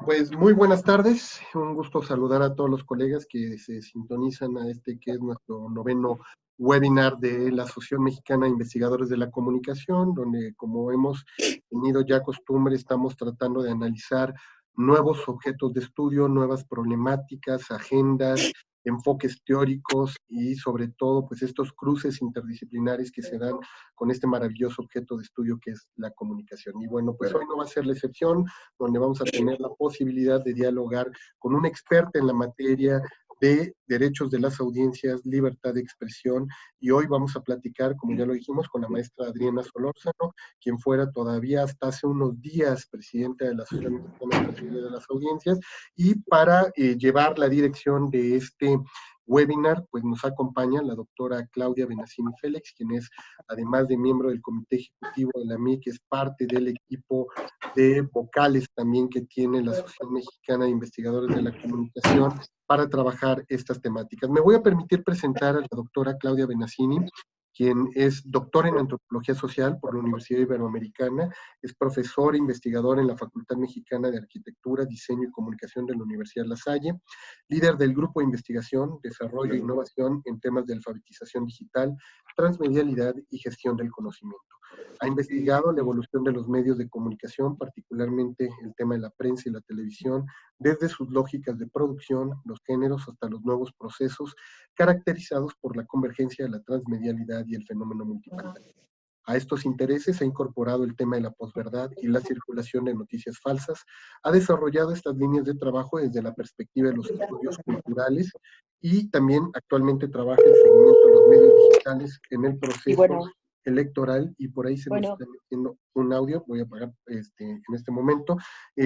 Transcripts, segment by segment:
Pues muy buenas tardes, un gusto saludar a todos los colegas que se sintonizan a este que es nuestro noveno webinar de la Asociación Mexicana de Investigadores de la Comunicación, donde como hemos tenido ya costumbre estamos tratando de analizar nuevos objetos de estudio, nuevas problemáticas, agendas, enfoques teóricos y sobre todo pues estos cruces interdisciplinares que se dan con este maravilloso objeto de estudio que es la comunicación. Y bueno, pues hoy no va a ser la excepción, donde vamos a tener la posibilidad de dialogar con una experta en la materia de derechos de las audiencias, libertad de expresión, y hoy vamos a platicar, como ya lo dijimos, con la maestra Adriana Solórzano, quien fuera todavía hasta hace unos días presidenta de la Asociación Mexicana de las Audiencias, y para llevar la dirección de este webinar, pues nos acompaña la doctora Claudia Benassini Félix, quien es, además de miembro del Comité Ejecutivo de la MIC, es parte del equipo de vocales también que tiene la Asociación Mexicana de Investigadores de la Comunicación para trabajar estas temáticas. Me voy a permitir presentar a la doctora Claudia Benassini, quien es doctora en Antropología Social por la Universidad Iberoamericana, es profesor e investigador en la Facultad Mexicana de Arquitectura, Diseño y Comunicación de la Universidad La Salle, líder del Grupo de Investigación, Desarrollo e Innovación en temas de alfabetización digital, transmedialidad y gestión del conocimiento. Ha investigado la evolución de los medios de comunicación, particularmente el tema de la prensa y la televisión, desde sus lógicas de producción, los géneros, hasta los nuevos procesos, caracterizados por la convergencia de la transmedialidad y el fenómeno multipantalla. A estos intereses ha incorporado el tema de la posverdad y la circulación de noticias falsas, ha desarrollado estas líneas de trabajo desde la perspectiva de los estudios culturales y también actualmente trabaja en seguimiento de los medios digitales en el proceso electoral, y por ahí se nos está metiendo un audio, voy a apagar en este momento.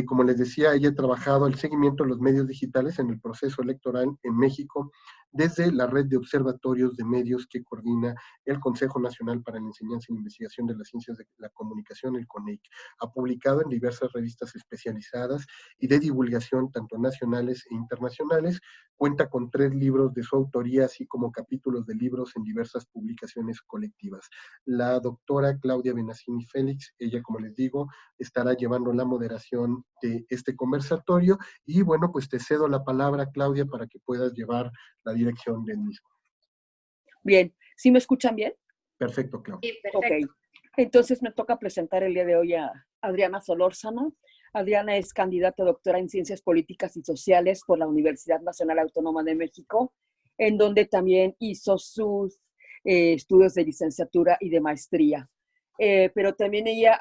Como les decía, ella ha trabajado el seguimiento de los medios digitales en el proceso electoral en México desde la red de observatorios de medios que coordina el Consejo Nacional para la Enseñanza y Investigación de las Ciencias de la Comunicación, el CONEIC. Ha publicado en diversas revistas especializadas y de divulgación, tanto nacionales e internacionales. Cuenta con 3 libros de su autoría, así como capítulos de libros en diversas publicaciones colectivas. La doctora Claudia Benassini Félix, ella, como les digo, estará llevando la moderación de este conversatorio, y bueno, pues te cedo la palabra, Claudia, para que puedas llevar la dirección del mismo. Bien, ¿sí me escuchan bien? Perfecto, Claudia. Sí, perfecto. Ok, entonces me toca presentar el día de hoy a Adriana Solórzano. Adriana es candidata a doctora en Ciencias Políticas y Sociales por la Universidad Nacional Autónoma de México, en donde también hizo sus estudios de licenciatura y de maestría. Pero también ella,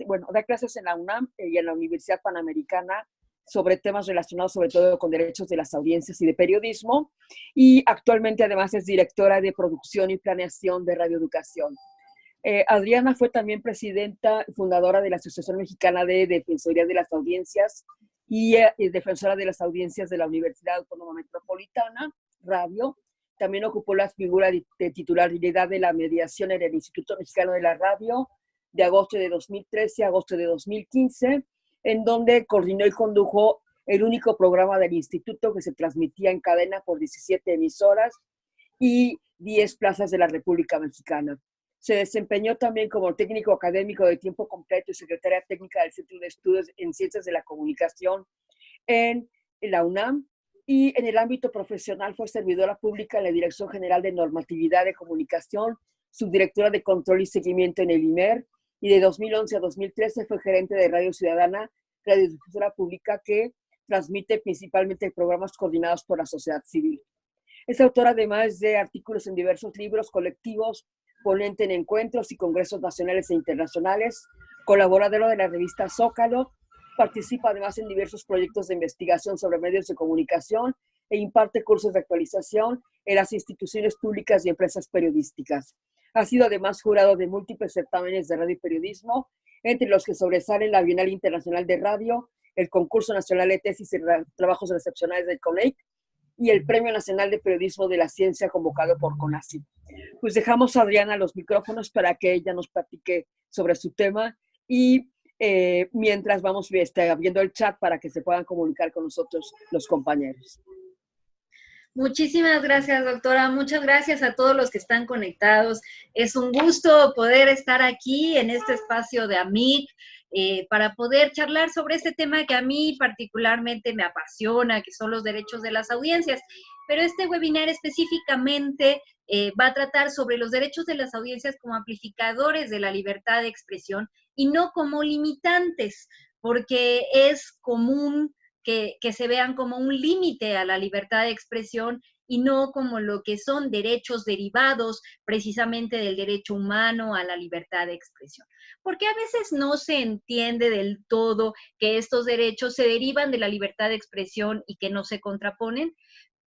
bueno, da clases en la UNAM y en la Universidad Panamericana sobre temas relacionados sobre todo con derechos de las audiencias y de periodismo, y actualmente además es directora de producción y planeación de radioeducación. Adriana fue también presidenta y fundadora de la Asociación Mexicana de Defensoría de las Audiencias y defensora de las audiencias de la Universidad Autónoma Metropolitana, Radio. También ocupó la figura de titularidad de la mediación en el Instituto Mexicano de la Radio de agosto de 2013 a agosto de 2015, en donde coordinó y condujo el único programa del instituto que se transmitía en cadena por 17 emisoras y 10 plazas de la República Mexicana. Se desempeñó también como técnico académico de tiempo completo y secretaria técnica del Centro de Estudios en Ciencias de la Comunicación en la UNAM, y en el ámbito profesional fue servidora pública en la Dirección General de Normatividad de Comunicación, subdirectora de Control y Seguimiento en el IMER, y de 2011 a 2013 fue gerente de Radio Ciudadana, radiodifusora pública que transmite principalmente programas coordinados por la sociedad civil. Es autora además de artículos en diversos libros colectivos, ponente en encuentros y congresos nacionales e internacionales, colaboradora de la revista Zócalo, participa además en diversos proyectos de investigación sobre medios de comunicación e imparte cursos de actualización en las instituciones públicas y empresas periodísticas. Ha sido además jurado de múltiples certámenes de radio y periodismo, entre los que sobresalen la Bienal Internacional de Radio, el Concurso Nacional de Tesis y Trabajos Excepcionales del CONEIC y el Premio Nacional de Periodismo de la Ciencia convocado por CONACYT. Pues dejamos a Adriana los micrófonos para que ella nos platique sobre su tema, y mientras vamos viendo el chat para que se puedan comunicar con nosotros los compañeros. Muchísimas gracias, doctora. Muchas gracias a todos los que están conectados. Es un gusto poder estar aquí en este espacio de AMIC para poder charlar sobre este tema que a mí particularmente me apasiona, que son los derechos de las audiencias. Pero este webinar específicamente va a tratar sobre los derechos de las audiencias como amplificadores de la libertad de expresión y no como limitantes, porque es común que se vean como un límite a la libertad de expresión y no como lo que son derechos derivados precisamente del derecho humano a la libertad de expresión. Porque a veces no se entiende del todo que estos derechos se derivan de la libertad de expresión y que no se contraponen,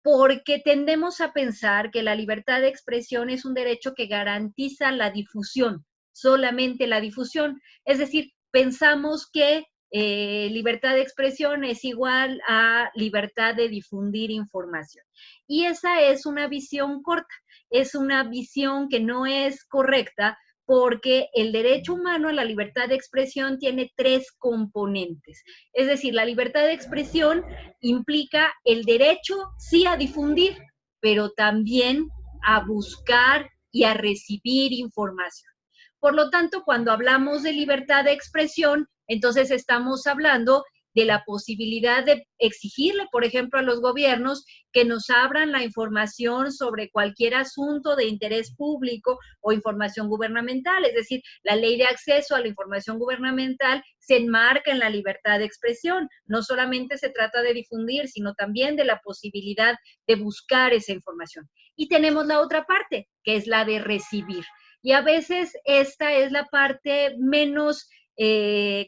porque tendemos a pensar que la libertad de expresión es un derecho que garantiza la difusión, solamente la difusión. Es decir, pensamos que libertad de expresión es igual a libertad de difundir información. Y esa es una visión corta, es una visión que no es correcta porque el derecho humano a la libertad de expresión tiene tres componentes. Es decir, la libertad de expresión implica el derecho, sí, a difundir, pero también a buscar y a recibir información. Por lo tanto, cuando hablamos de libertad de expresión, entonces estamos hablando de la posibilidad de exigirle, por ejemplo, a los gobiernos que nos abran la información sobre cualquier asunto de interés público o información gubernamental. Es decir, la ley de acceso a la información gubernamental se enmarca en la libertad de expresión. No solamente se trata de difundir, sino también de la posibilidad de buscar esa información. Y tenemos la otra parte, que es la de recibir. Y a veces esta es la parte menos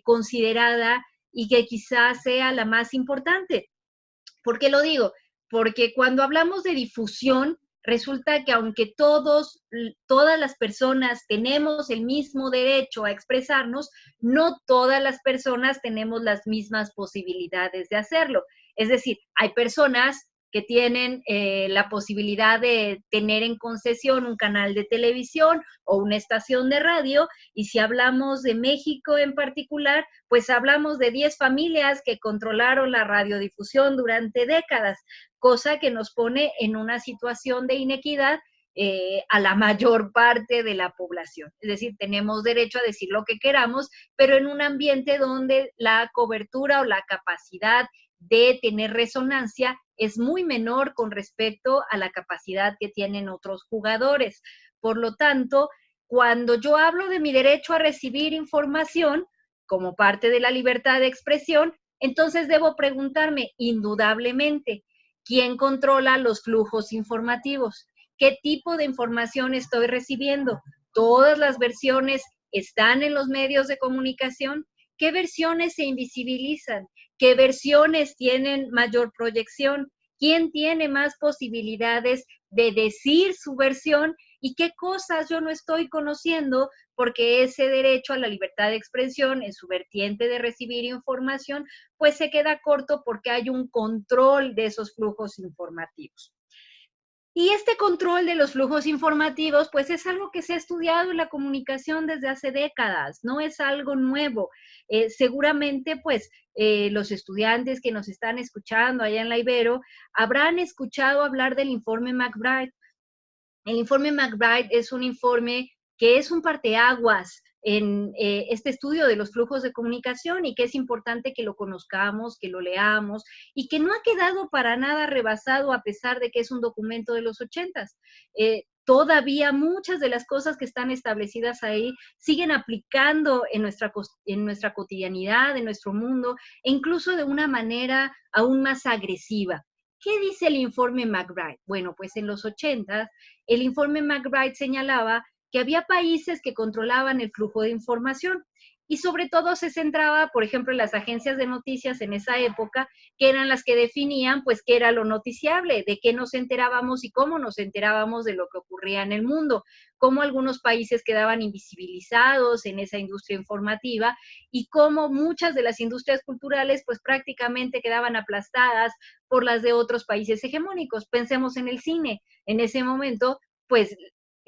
considerada y que quizás sea la más importante. ¿Por qué lo digo? Porque cuando hablamos de difusión, resulta que aunque todas las personas tenemos el mismo derecho a expresarnos, no todas las personas tenemos las mismas posibilidades de hacerlo. Es decir, hay personas que tienen la posibilidad de tener en concesión un canal de televisión o una estación de radio, y si hablamos de México en particular, pues hablamos de 10 familias que controlaron la radiodifusión durante décadas, cosa que nos pone en una situación de inequidad a la mayor parte de la población. Es decir, tenemos derecho a decir lo que queramos, pero en un ambiente donde la cobertura o la capacidad de tener resonancia es muy menor con respecto a la capacidad que tienen otros jugadores. Por lo tanto, cuando yo hablo de mi derecho a recibir información como parte de la libertad de expresión, entonces debo preguntarme indudablemente, ¿quién controla los flujos informativos? ¿Qué tipo de información estoy recibiendo? ¿Todas las versiones están en los medios de comunicación? ¿Qué versiones se invisibilizan? ¿Qué versiones tienen mayor proyección? ¿Quién tiene más posibilidades de decir su versión? ¿Y qué cosas yo no estoy conociendo? Porque ese derecho a la libertad de expresión en su vertiente de recibir información, pues se queda corto porque hay un control de esos flujos informativos. Y este control de los flujos informativos, pues es algo que se ha estudiado en la comunicación desde hace décadas, no es algo nuevo. Seguramente, pues, los estudiantes que nos están escuchando allá en la Ibero habrán escuchado hablar del informe McBride. El informe McBride es un informe que es un parteaguas en este estudio de los flujos de comunicación y que es importante que lo conozcamos, que lo leamos y que no ha quedado para nada rebasado a pesar de que es un documento de los 80s. Todavía muchas de las cosas que están establecidas ahí siguen aplicando en nuestra cotidianidad, en nuestro mundo, e incluso de una manera aún más agresiva. ¿Qué dice el informe McBride? Bueno, pues en los 80 el informe McBride señalaba que había países que controlaban el flujo de información y sobre todo se centraba, por ejemplo, en las agencias de noticias en esa época, que eran las que definían, pues, qué era lo noticiable, de qué nos enterábamos y cómo nos enterábamos de lo que ocurría en el mundo, cómo algunos países quedaban invisibilizados en esa industria informativa y cómo muchas de las industrias culturales, pues, prácticamente quedaban aplastadas por las de otros países hegemónicos. Pensemos en el cine. En ese momento, pues,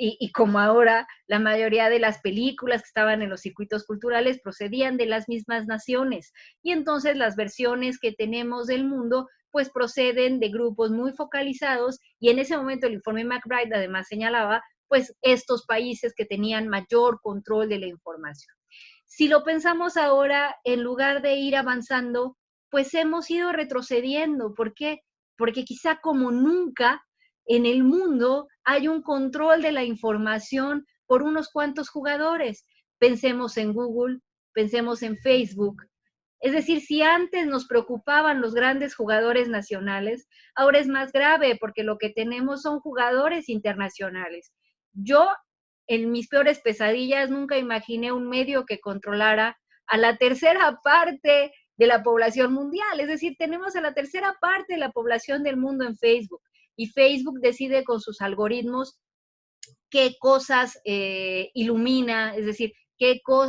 y como ahora la mayoría de las películas que estaban en los circuitos culturales procedían de las mismas naciones. Y entonces las versiones que tenemos del mundo pues proceden de grupos muy focalizados, y en ese momento el informe McBride además señalaba pues estos países que tenían mayor control de la información. Si lo pensamos ahora, en lugar de ir avanzando, pues hemos ido retrocediendo. ¿Por qué? Porque quizá como nunca en el mundo hay un control de la información por unos cuantos jugadores. Pensemos en Google, pensemos en Facebook. Es decir, si antes nos preocupaban los grandes jugadores nacionales, ahora es más grave porque lo que tenemos son jugadores internacionales. Yo, en mis peores pesadillas, nunca imaginé un medio que controlara a la tercera parte de la población mundial. Es decir, tenemos a la tercera parte de la población del mundo en Facebook, y Facebook decide con sus algoritmos qué cosas ilumina, es decir,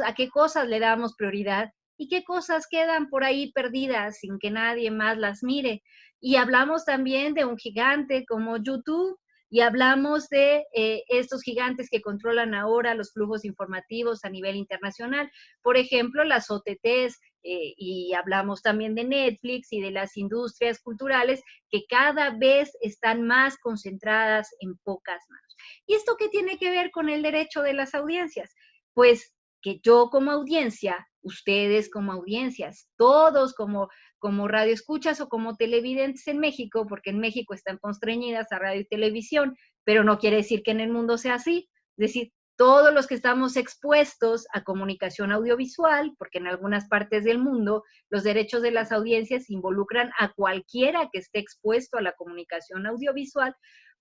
a qué cosas le damos prioridad y qué cosas quedan por ahí perdidas sin que nadie más las mire. Y hablamos también de un gigante como YouTube, y hablamos de estos gigantes que controlan ahora los flujos informativos a nivel internacional. Por ejemplo, las OTTs, y hablamos también de Netflix y de las industrias culturales que cada vez están más concentradas en pocas manos. ¿Y esto qué tiene que ver con el derecho de las audiencias? Pues que yo como audiencia, ustedes como audiencias, todos como radioescuchas o como televidentes en México, porque en México están constreñidas a radio y televisión, pero no quiere decir que en el mundo sea así. Es decir, todos los que estamos expuestos a comunicación audiovisual, porque en algunas partes del mundo los derechos de las audiencias involucran a cualquiera que esté expuesto a la comunicación audiovisual,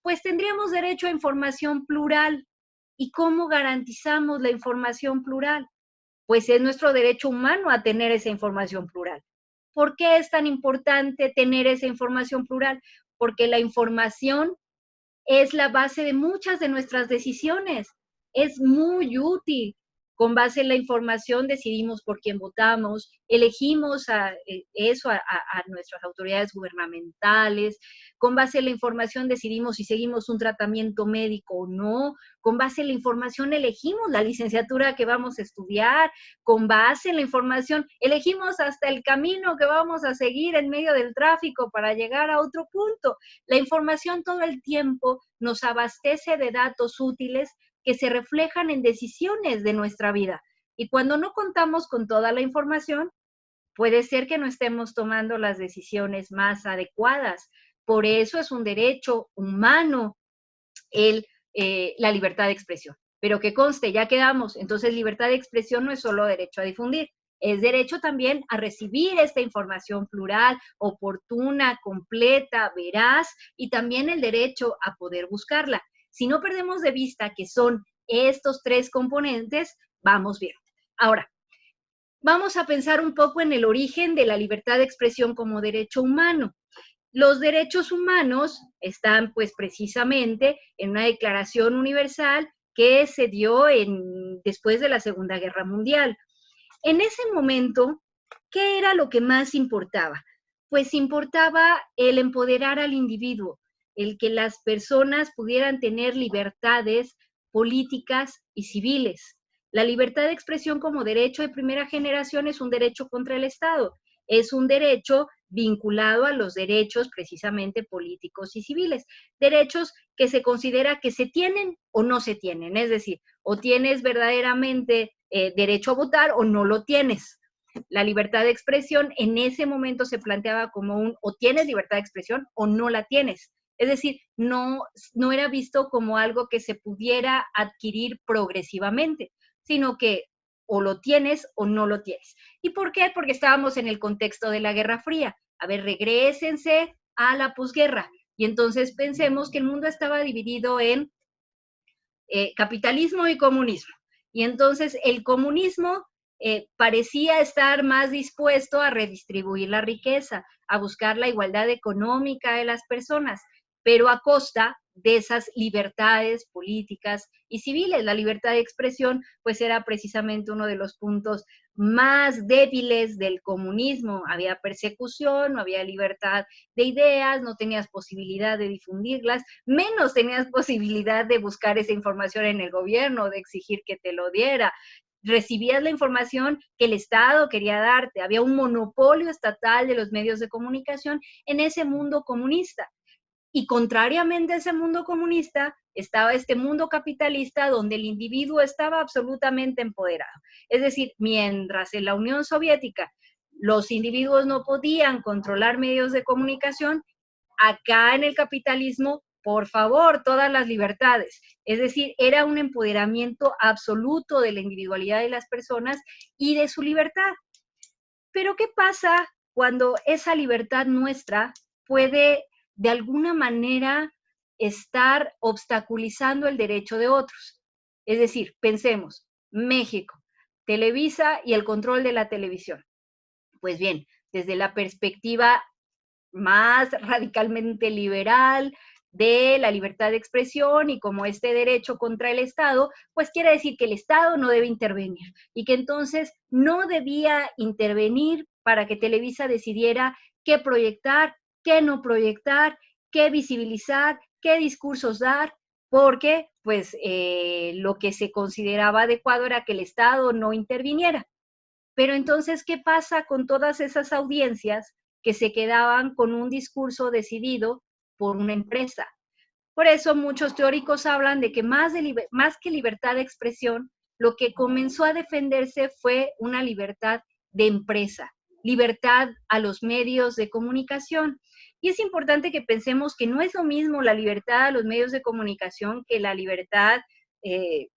pues tendríamos derecho a información plural. ¿Y cómo garantizamos la información plural? Pues es nuestro derecho humano a tener esa información plural. ¿Por qué es tan importante tener esa información plural? Porque la información es la base de muchas de nuestras decisiones. Es muy útil. Con base en la información decidimos por quién votamos, elegimos a nuestras autoridades gubernamentales, con base en la información decidimos si seguimos un tratamiento médico o no, con base en la información elegimos la licenciatura que vamos a estudiar, con base en la información elegimos hasta el camino que vamos a seguir en medio del tráfico para llegar a otro punto. La información todo el tiempo nos abastece de datos útiles que se reflejan en decisiones de nuestra vida. Y cuando no contamos con toda la información, puede ser que no estemos tomando las decisiones más adecuadas. Por eso es un derecho humano la libertad de expresión. Pero que conste, ya quedamos, entonces libertad de expresión no es solo derecho a difundir, es derecho también a recibir esta información plural, oportuna, completa, veraz, y también el derecho a poder buscarla. Si no perdemos de vista que son estos tres componentes, vamos bien. Ahora, vamos a pensar un poco en el origen de la libertad de expresión como derecho humano. Los derechos humanos están pues precisamente en una declaración universal que se dio después de la Segunda Guerra Mundial. En ese momento, ¿qué era lo que más importaba? Pues importaba el empoderar al individuo, el que las personas pudieran tener libertades políticas y civiles. La libertad de expresión como derecho de primera generación es un derecho contra el Estado, es un derecho vinculado a los derechos precisamente políticos y civiles, derechos que se considera que se tienen o no se tienen, es decir, o tienes verdaderamente derecho a votar o no lo tienes. La libertad de expresión en ese momento se planteaba como o tienes libertad de expresión o no la tienes. Es decir, no era visto como algo que se pudiera adquirir progresivamente, sino que o lo tienes o no lo tienes. ¿Y por qué? Porque estábamos en el contexto de la Guerra Fría. A ver, regrésense a la posguerra. Y entonces pensemos que el mundo estaba dividido en capitalismo y comunismo. Y entonces el comunismo parecía estar más dispuesto a redistribuir la riqueza, a buscar la igualdad económica de las personas, pero a costa de esas libertades políticas y civiles. La libertad de expresión, pues era precisamente uno de los puntos más débiles del comunismo. Había persecución, no había libertad de ideas, no tenías posibilidad de difundirlas, menos tenías posibilidad de buscar esa información en el gobierno, de exigir que te lo diera. Recibías la información que el Estado quería darte. Había un monopolio estatal de los medios de comunicación en ese mundo comunista. Y contrariamente a ese mundo comunista, estaba este mundo capitalista donde el individuo estaba absolutamente empoderado. Es decir, mientras en la Unión Soviética los individuos no podían controlar medios de comunicación, acá en el capitalismo, por favor, todas las libertades. Es decir, era un empoderamiento absoluto de la individualidad de las personas y de su libertad. Pero ¿qué pasa cuando esa libertad nuestra puede de alguna manera estar obstaculizando el derecho de otros? Es decir, pensemos, México, Televisa y el control de la televisión. Pues bien, desde la perspectiva más radicalmente liberal de la libertad de expresión y como este derecho contra el Estado, pues quiere decir que el Estado no debe intervenir y que entonces no debía intervenir para que Televisa decidiera qué proyectar, qué no proyectar, qué visibilizar, qué discursos dar, porque pues lo que se consideraba adecuado era que el Estado no interviniera. Pero entonces, ¿qué pasa con todas esas audiencias que se quedaban con un discurso decidido por una empresa? Por eso muchos teóricos hablan de que más que libertad de expresión, lo que comenzó a defenderse fue una libertad de empresa, libertad a los medios de comunicación. Y es importante que pensemos que no es lo mismo la libertad a los medios de comunicación que la libertad de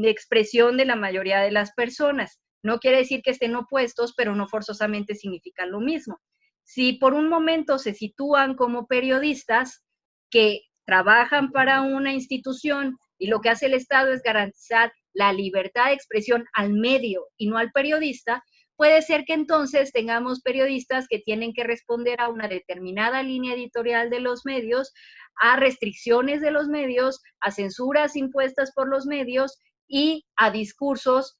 expresión de la mayoría de las personas. No quiere decir que estén opuestos, pero no forzosamente significan lo mismo. Si por un momento se sitúan como periodistas que trabajan para una institución y lo que hace el Estado es garantizar la libertad de expresión al medio y no al periodista, puede ser que entonces tengamos periodistas que tienen que responder a una determinada línea editorial de los medios, a restricciones de los medios, a censuras impuestas por los medios y a discursos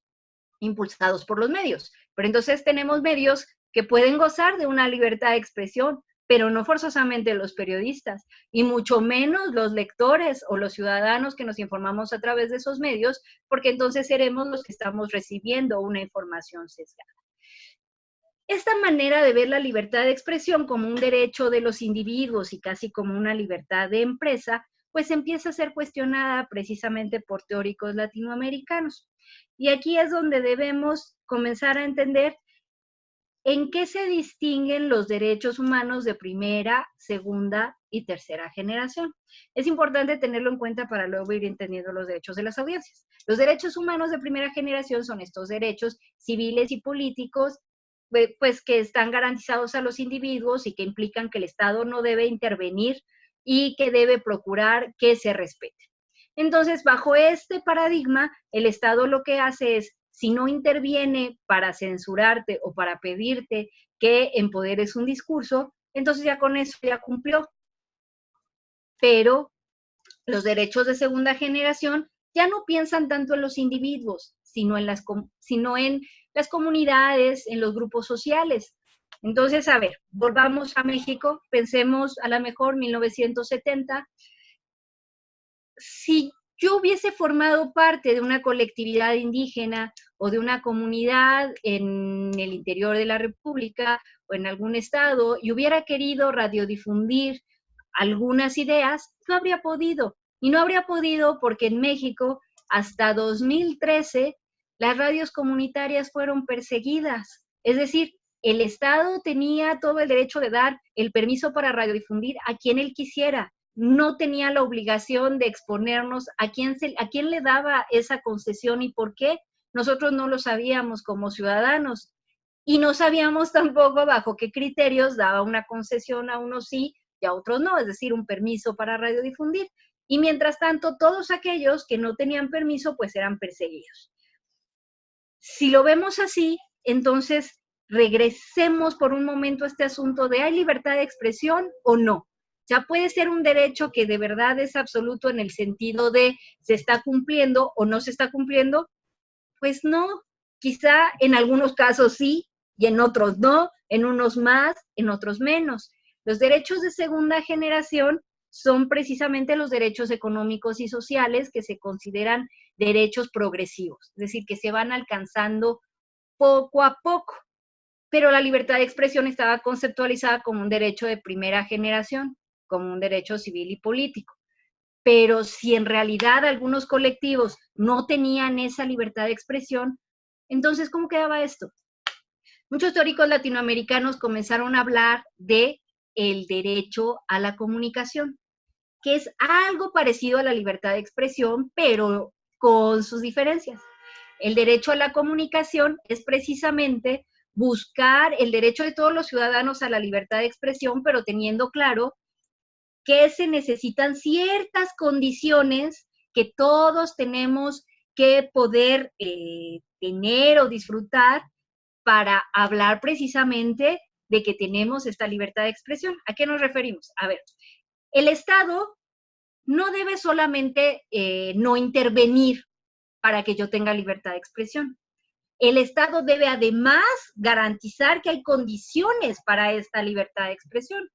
impulsados por los medios. Pero entonces tenemos medios que pueden gozar de una libertad de expresión, pero no forzosamente los periodistas, y mucho menos los lectores o los ciudadanos que nos informamos a través de esos medios, porque entonces seremos los que estamos recibiendo una información sesgada. Esta manera de ver la libertad de expresión como un derecho de los individuos y casi como una libertad de empresa, pues empieza a ser cuestionada precisamente por teóricos latinoamericanos. Y aquí es donde debemos comenzar a entender en qué se distinguen los derechos humanos de primera, segunda y tercera generación. Es importante tenerlo en cuenta para luego ir entendiendo los derechos de las audiencias. Los derechos humanos de primera generación son estos derechos civiles y políticos, pues que están garantizados a los individuos y que implican que el Estado no debe intervenir y que debe procurar que se respete. Entonces, bajo este paradigma, el Estado lo que hace es, si no interviene para censurarte o para pedirte que empoderes un discurso, entonces ya con eso ya cumplió. Pero los derechos de segunda generación ya no piensan tanto en los individuos, sino en las comunidades, en los grupos sociales. Entonces, a ver, volvamos a México, pensemos a lo mejor 1970. Si yo hubiese formado parte de una colectividad indígena o de una comunidad en el interior de la República o en algún estado y hubiera querido radiodifundir algunas ideas, no habría podido. Y no habría podido porque en México hasta 2013 las radios comunitarias fueron perseguidas. Es decir, el Estado tenía todo el derecho de dar el permiso para radiodifundir a quien él quisiera. No tenía la obligación de exponernos a quién le daba esa concesión y por qué. Nosotros no lo sabíamos como ciudadanos y no sabíamos tampoco bajo qué criterios daba una concesión a unos sí y a otros no, es decir, un permiso para radiodifundir. Y mientras tanto, todos aquellos que no tenían permiso, pues eran perseguidos. Si lo vemos así, entonces regresemos por un momento a este asunto de ¿hay libertad de expresión o no? Ya puede ser un derecho que de verdad es absoluto en el sentido de ¿se está cumpliendo o no se está cumpliendo? Pues no, Quizá en algunos casos sí y en otros no, en unos más, en otros menos. Los derechos de segunda generación son precisamente los derechos económicos y sociales que se consideran derechos progresivos, es decir, que se van alcanzando poco a poco. Pero la libertad de expresión estaba conceptualizada como un derecho de primera generación, como un derecho civil y político. Pero si en realidad algunos colectivos no tenían esa libertad de expresión, entonces, ¿cómo quedaba esto? Muchos teóricos latinoamericanos comenzaron a hablar de el derecho a la comunicación, que es algo parecido a la libertad de expresión, pero con sus diferencias. El derecho a la comunicación es precisamente buscar el derecho de todos los ciudadanos a la libertad de expresión, pero teniendo claro que se necesitan ciertas condiciones que todos tenemos que poder tener o disfrutar para hablar precisamente de que tenemos esta libertad de expresión. ¿A qué nos referimos? A ver, el Estado no debe solamente no intervenir para que yo tenga libertad de expresión. El Estado debe además garantizar que hay condiciones para esta libertad de expresión.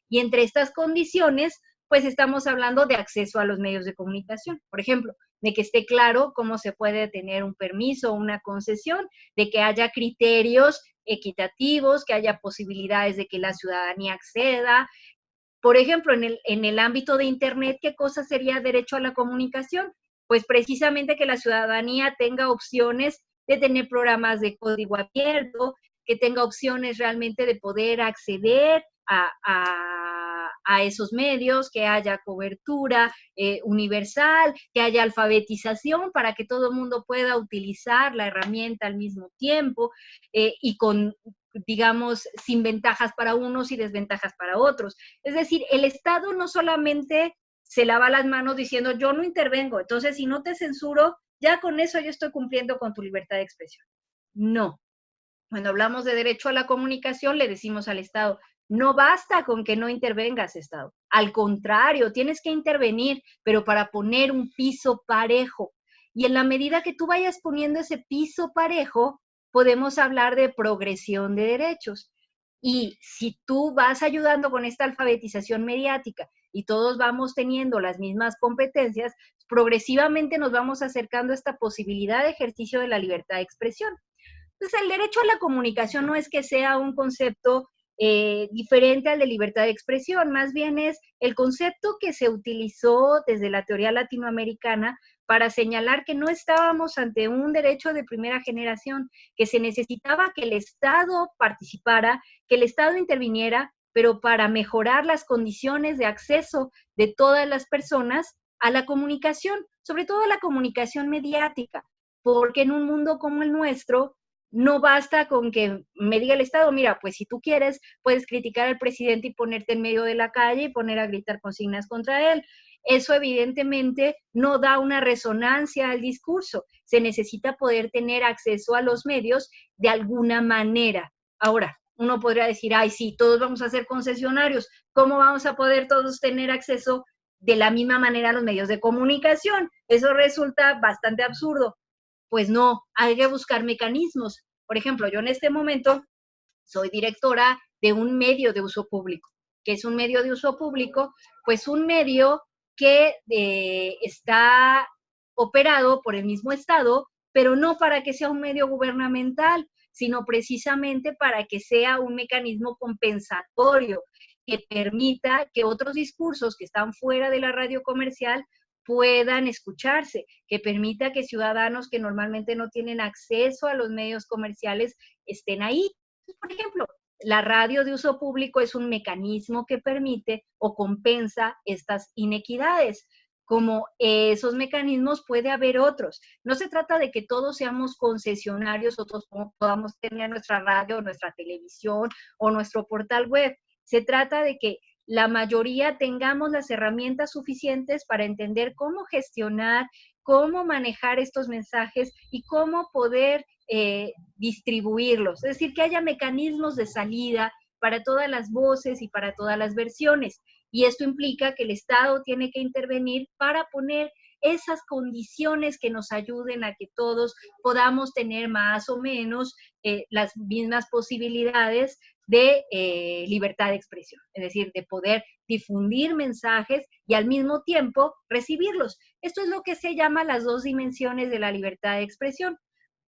Y entre estas condiciones, pues estamos hablando de acceso a los medios de comunicación. Por ejemplo, de que esté claro cómo se puede tener un permiso o una concesión, de que haya criterios equitativos, que haya posibilidades de que la ciudadanía acceda. Por ejemplo, en el ámbito de Internet, ¿qué cosa sería derecho a la comunicación? Pues precisamente que la ciudadanía tenga opciones de tener programas de código abierto, que tenga opciones realmente de poder acceder a esos medios, que haya cobertura universal, que haya alfabetización para que todo el mundo pueda utilizar la herramienta al mismo tiempo y con, digamos, sin ventajas para unos y desventajas para otros. Es decir, el Estado no solamente se lava las manos diciendo yo no intervengo, entonces si no te censuro, ya con eso yo estoy cumpliendo con tu libertad de expresión. No. Cuando hablamos de derecho a la comunicación, le decimos al Estado, no basta con que no intervengas, Estado. Al contrario, tienes que intervenir, pero para poner un piso parejo. Y en la medida que tú vayas poniendo ese piso parejo, podemos hablar de progresión de derechos. Y si tú vas ayudando con esta alfabetización mediática y todos vamos teniendo las mismas competencias, progresivamente nos vamos acercando a esta posibilidad de ejercicio de la libertad de expresión. Entonces, el derecho a la comunicación no es que sea un concepto diferente al de libertad de expresión, más bien es el concepto que se utilizó desde la teoría latinoamericana para señalar que no estábamos ante un derecho de primera generación, que se necesitaba que el Estado participara, que el Estado interviniera, pero para mejorar las condiciones de acceso de todas las personas a la comunicación, sobre todo a la comunicación mediática, porque en un mundo como el nuestro, no basta con que me diga el Estado, mira, pues si tú quieres, puedes criticar al presidente y ponerte en medio de la calle y poner a gritar consignas contra él. Eso evidentemente no da una resonancia al discurso. Se necesita poder tener acceso a los medios de alguna manera. Ahora, uno podría decir, ay, sí, todos vamos a ser concesionarios. ¿Cómo vamos a poder todos tener acceso de la misma manera a los medios de comunicación? Eso resulta bastante absurdo. Pues no, hay que buscar mecanismos. Por ejemplo, yo en este momento soy directora de un medio de uso público. ¿Qué es un medio de uso público? Pues un medio que está operado por el mismo Estado, pero no para que sea un medio gubernamental, sino precisamente para que sea un mecanismo compensatorio que permita que otros discursos que están fuera de la radio comercial puedan escucharse, que permita que ciudadanos que normalmente no tienen acceso a los medios comerciales estén ahí. Por ejemplo, la radio de uso público es un mecanismo que permite o compensa estas inequidades. Como esos mecanismos puede haber otros. No se trata de que todos seamos concesionarios, todos podamos tener nuestra radio, nuestra televisión o nuestro portal web. Se trata de que la mayoría tengamos las herramientas suficientes para entender cómo gestionar, cómo manejar estos mensajes y cómo poder distribuirlos. Es decir, que haya mecanismos de salida para todas las voces y para todas las versiones. Y esto implica que el Estado tiene que intervenir para poner esas condiciones que nos ayuden a que todos podamos tener más o menos las mismas posibilidades de libertad de expresión, es decir, de poder difundir mensajes y al mismo tiempo recibirlos. Esto es lo que se llama las dos dimensiones de la libertad de expresión.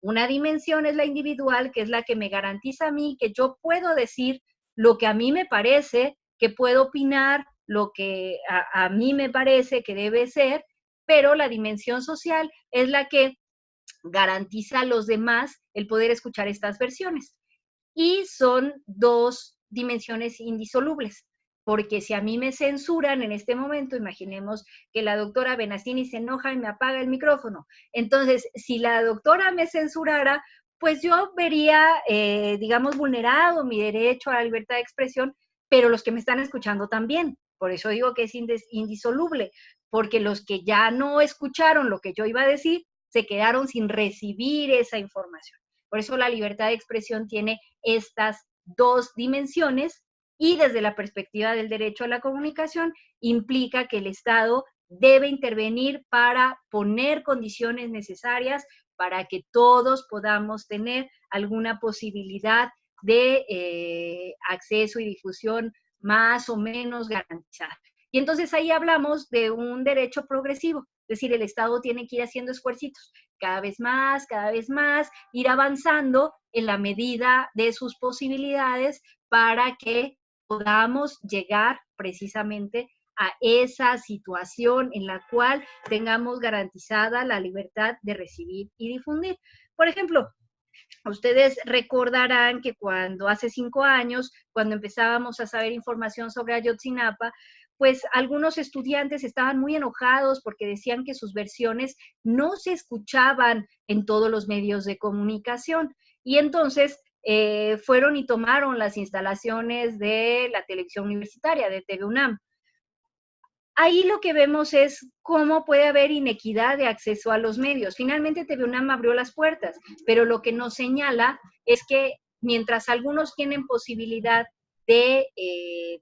Una dimensión es la individual, que es la que me garantiza a mí que yo puedo decir lo que a mí me parece, que puedo opinar lo que a mí me parece que debe ser, pero la dimensión social es la que garantiza a los demás el poder escuchar estas versiones. Y son dos dimensiones indisolubles, porque si a mí me censuran en este momento, imaginemos que la doctora Benastini se enoja y me apaga el micrófono. Entonces, si la doctora me censurara, pues yo vería, digamos, vulnerado mi derecho a la libertad de expresión, pero los que me están escuchando también. Por eso digo que es indisoluble, porque los que ya no escucharon lo que yo iba a decir, se quedaron sin recibir esa información. Por eso la libertad de expresión tiene estas dos dimensiones y desde la perspectiva del derecho a la comunicación implica que el Estado debe intervenir para poner condiciones necesarias para que todos podamos tener alguna posibilidad de acceso y difusión más o menos garantizada. Y entonces ahí hablamos de un derecho progresivo, es decir, el Estado tiene que ir haciendo esfuercitos, cada vez más, ir avanzando en la medida de sus posibilidades para que podamos llegar precisamente a esa situación en la cual tengamos garantizada la libertad de recibir y difundir. Por ejemplo, ustedes recordarán que cuando hace 5 años, cuando empezábamos a saber información sobre Ayotzinapa, pues algunos estudiantes estaban muy enojados porque decían que sus versiones no se escuchaban en todos los medios de comunicación. Y entonces fueron y tomaron las instalaciones de la televisión universitaria, de TV UNAM. Ahí lo que vemos es cómo puede haber inequidad de acceso a los medios. Finalmente TV UNAM abrió las puertas, pero lo que nos señala es que mientras algunos tienen posibilidad de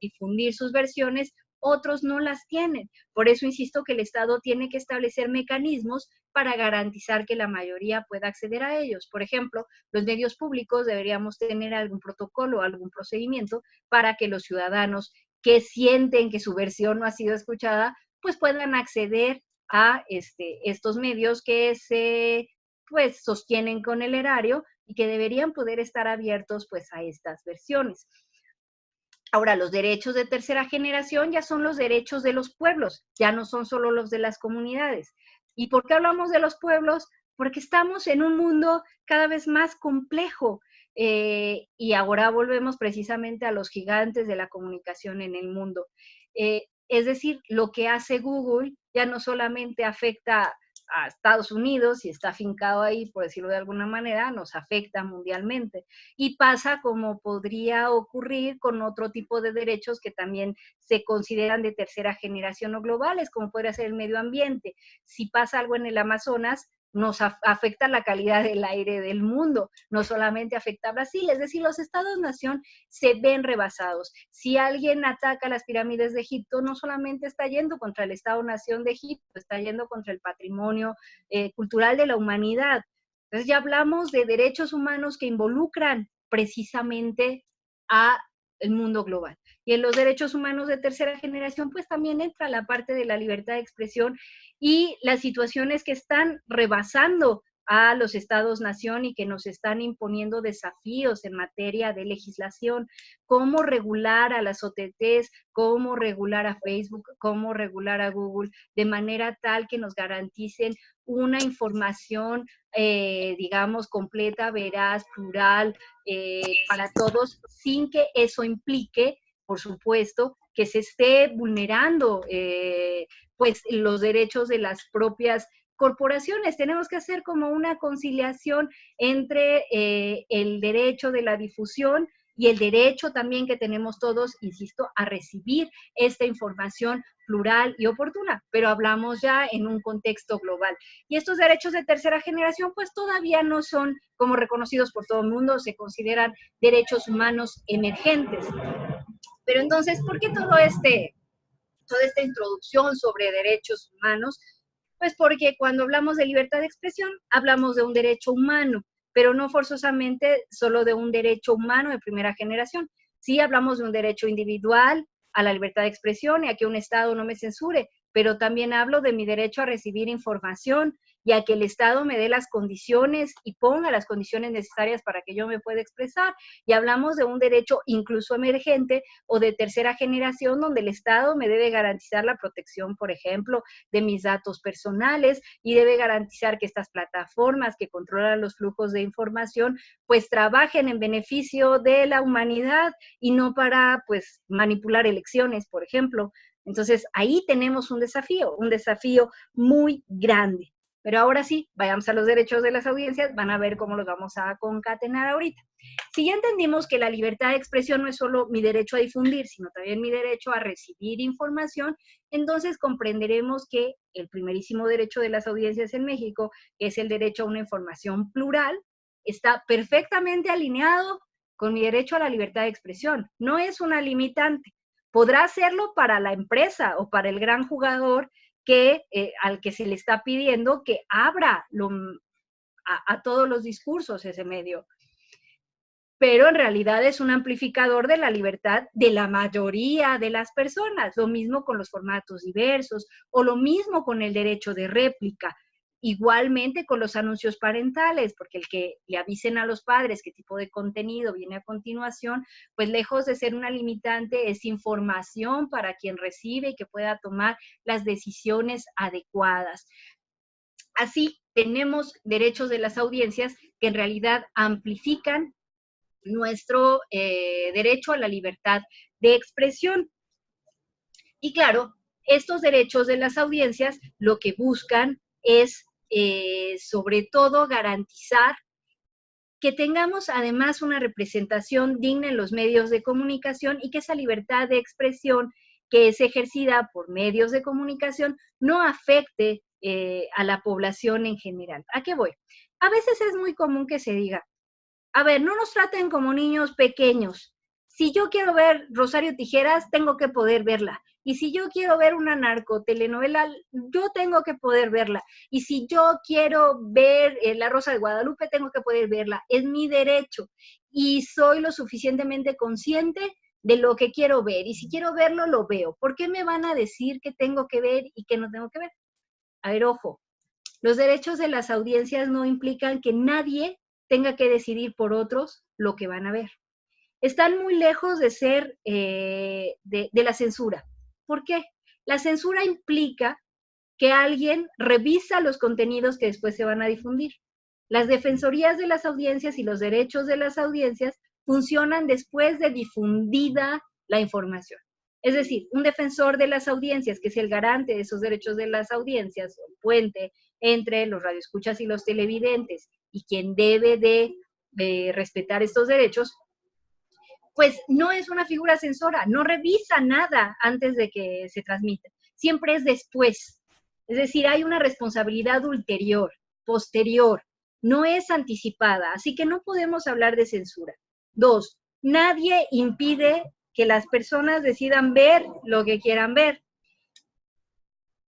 difundir sus versiones, otros no las tienen. Por eso insisto que el Estado tiene que establecer mecanismos para garantizar que la mayoría pueda acceder a ellos. Por ejemplo, los medios públicos deberíamos tener algún protocolo, algún procedimiento para que los ciudadanos que sienten que su versión no ha sido escuchada, pues puedan acceder a estos medios que se pues sostienen con el erario y que deberían poder estar abiertos pues a estas versiones. Ahora, los derechos de tercera generación ya son los derechos de los pueblos, ya no son solo los de las comunidades. ¿Y por qué hablamos de los pueblos? Porque estamos en un mundo cada vez más complejo. Y ahora volvemos precisamente a los gigantes de la comunicación en el mundo. Es decir, lo que hace Google ya no solamente afecta a Estados Unidos y está afincado ahí, por decirlo de alguna manera, nos afecta mundialmente. Y pasa como podría ocurrir con otro tipo de derechos que también se consideran de tercera generación o globales, como podría ser el medio ambiente. Si pasa algo en el Amazonas, nos afecta la calidad del aire del mundo, no solamente afecta a Brasil, es decir, los estados-nación se ven rebasados. Si alguien ataca las pirámides de Egipto, no solamente está yendo contra el estado-nación de Egipto, está yendo contra el patrimonio cultural de la humanidad. Entonces ya hablamos de derechos humanos que involucran precisamente a el mundo global. Y en los derechos humanos de tercera generación, pues también entra la parte de la libertad de expresión y las situaciones que están rebasando a los estados-nación y que nos están imponiendo desafíos en materia de legislación, cómo regular a las OTTs, cómo regular a Facebook, cómo regular a Google, de manera tal que nos garanticen una información, digamos, completa, veraz, plural, para todos, sin que eso implique, por supuesto, que se esté vulnerando pues los derechos de las propias corporaciones. Tenemos que hacer como una conciliación entre el derecho de la difusión y el derecho también que tenemos todos, insisto, a recibir esta información plural y oportuna, pero hablamos ya en un contexto global. Y estos derechos de tercera generación pues todavía no son como reconocidos por todo el mundo, se consideran derechos humanos emergentes. Pero entonces, ¿por qué toda esta introducción sobre derechos humanos? Pues porque cuando hablamos de libertad de expresión, hablamos de un derecho humano, pero no forzosamente solo de un derecho humano de primera generación. Sí hablamos de un derecho individual a la libertad de expresión y a que un Estado no me censure, pero también hablo de mi derecho a recibir información y a que el Estado me dé las condiciones y ponga las condiciones necesarias para que yo me pueda expresar. Y hablamos de un derecho incluso emergente o de tercera generación, donde el Estado me debe garantizar la protección, por ejemplo, de mis datos personales y debe garantizar que estas plataformas que controlan los flujos de información, pues trabajen en beneficio de la humanidad y no para, pues, manipular elecciones, por ejemplo. Entonces, ahí tenemos un desafío muy grande. Pero ahora sí, vayamos a los derechos de las audiencias, van a ver cómo los vamos a concatenar ahorita. Si ya entendimos que la libertad de expresión no es solo mi derecho a difundir, sino también mi derecho a recibir información, entonces comprenderemos que el primerísimo derecho de las audiencias en México, que es el derecho a una información plural, está perfectamente alineado con mi derecho a la libertad de expresión. No es una limitante. Podrá hacerlo para la empresa o para el gran jugador al que se le está pidiendo que abra a todos los discursos ese medio. Pero en realidad es un amplificador de la libertad de la mayoría de las personas. Lo mismo con los formatos diversos o lo mismo con el derecho de réplica. Igualmente con los anuncios parentales, porque el que le avisen a los padres qué tipo de contenido viene a continuación, pues lejos de ser una limitante, es información para quien recibe y que pueda tomar las decisiones adecuadas. Así, tenemos derechos de las audiencias que en realidad amplifican nuestro derecho a la libertad de expresión. Y claro, estos derechos de las audiencias lo que buscan es sobre todo garantizar que tengamos además una representación digna en los medios de comunicación y que esa libertad de expresión que es ejercida por medios de comunicación no afecte a la población en general. ¿A qué voy? A veces es muy común que se diga, a ver, no nos traten como niños pequeños. Si yo quiero ver Rosario Tijeras, tengo que poder verla. Y si yo quiero ver una narcotelenovela, yo tengo que poder verla. Y si yo quiero ver La Rosa de Guadalupe, tengo que poder verla. Es mi derecho. Y soy lo suficientemente consciente de lo que quiero ver. Y si quiero verlo, lo veo. ¿Por qué me van a decir que tengo que ver y que no tengo que ver? A ver, ojo. Los derechos de las audiencias no implican que nadie tenga que decidir por otros lo que van a ver. Están muy lejos de ser de la censura. ¿Por qué? La censura implica que alguien revisa los contenidos que después se van a difundir. Las defensorías de las audiencias y los derechos de las audiencias funcionan después de difundida la información. Es decir, un defensor de las audiencias, que es el garante de esos derechos de las audiencias, o el puente entre los radioescuchas y los televidentes, y quien debe de respetar estos derechos, pues no es una figura censora, no revisa nada antes de que se transmita, siempre es después. Es decir, hay una responsabilidad ulterior, posterior, no es anticipada, así que no podemos hablar de censura. 2, nadie impide que las personas decidan ver lo que quieran ver.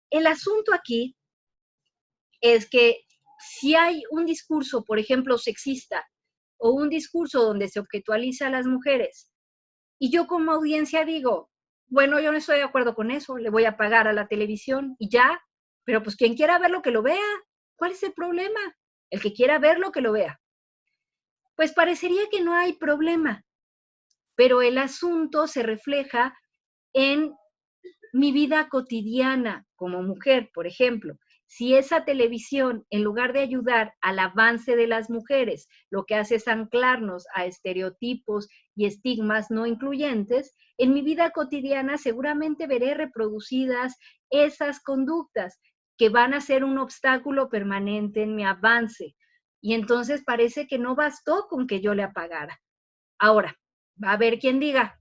El asunto aquí es que si hay un discurso, por ejemplo, sexista, o un discurso donde se objetualiza a las mujeres, y yo como audiencia digo, bueno, yo no estoy de acuerdo con eso, le voy a pagar a la televisión y ya, pero pues quien quiera verlo que lo vea. ¿Cuál es el problema? El que quiera verlo que lo vea. Pues parecería que no hay problema, pero el asunto se refleja en mi vida cotidiana como mujer, por ejemplo. Si esa televisión, en lugar de ayudar al avance de las mujeres, lo que hace es anclarnos a estereotipos y estigmas no incluyentes, en mi vida cotidiana seguramente veré reproducidas esas conductas que van a ser un obstáculo permanente en mi avance. Y entonces parece que no bastó con que yo le apagara. Ahora, va a haber quien diga,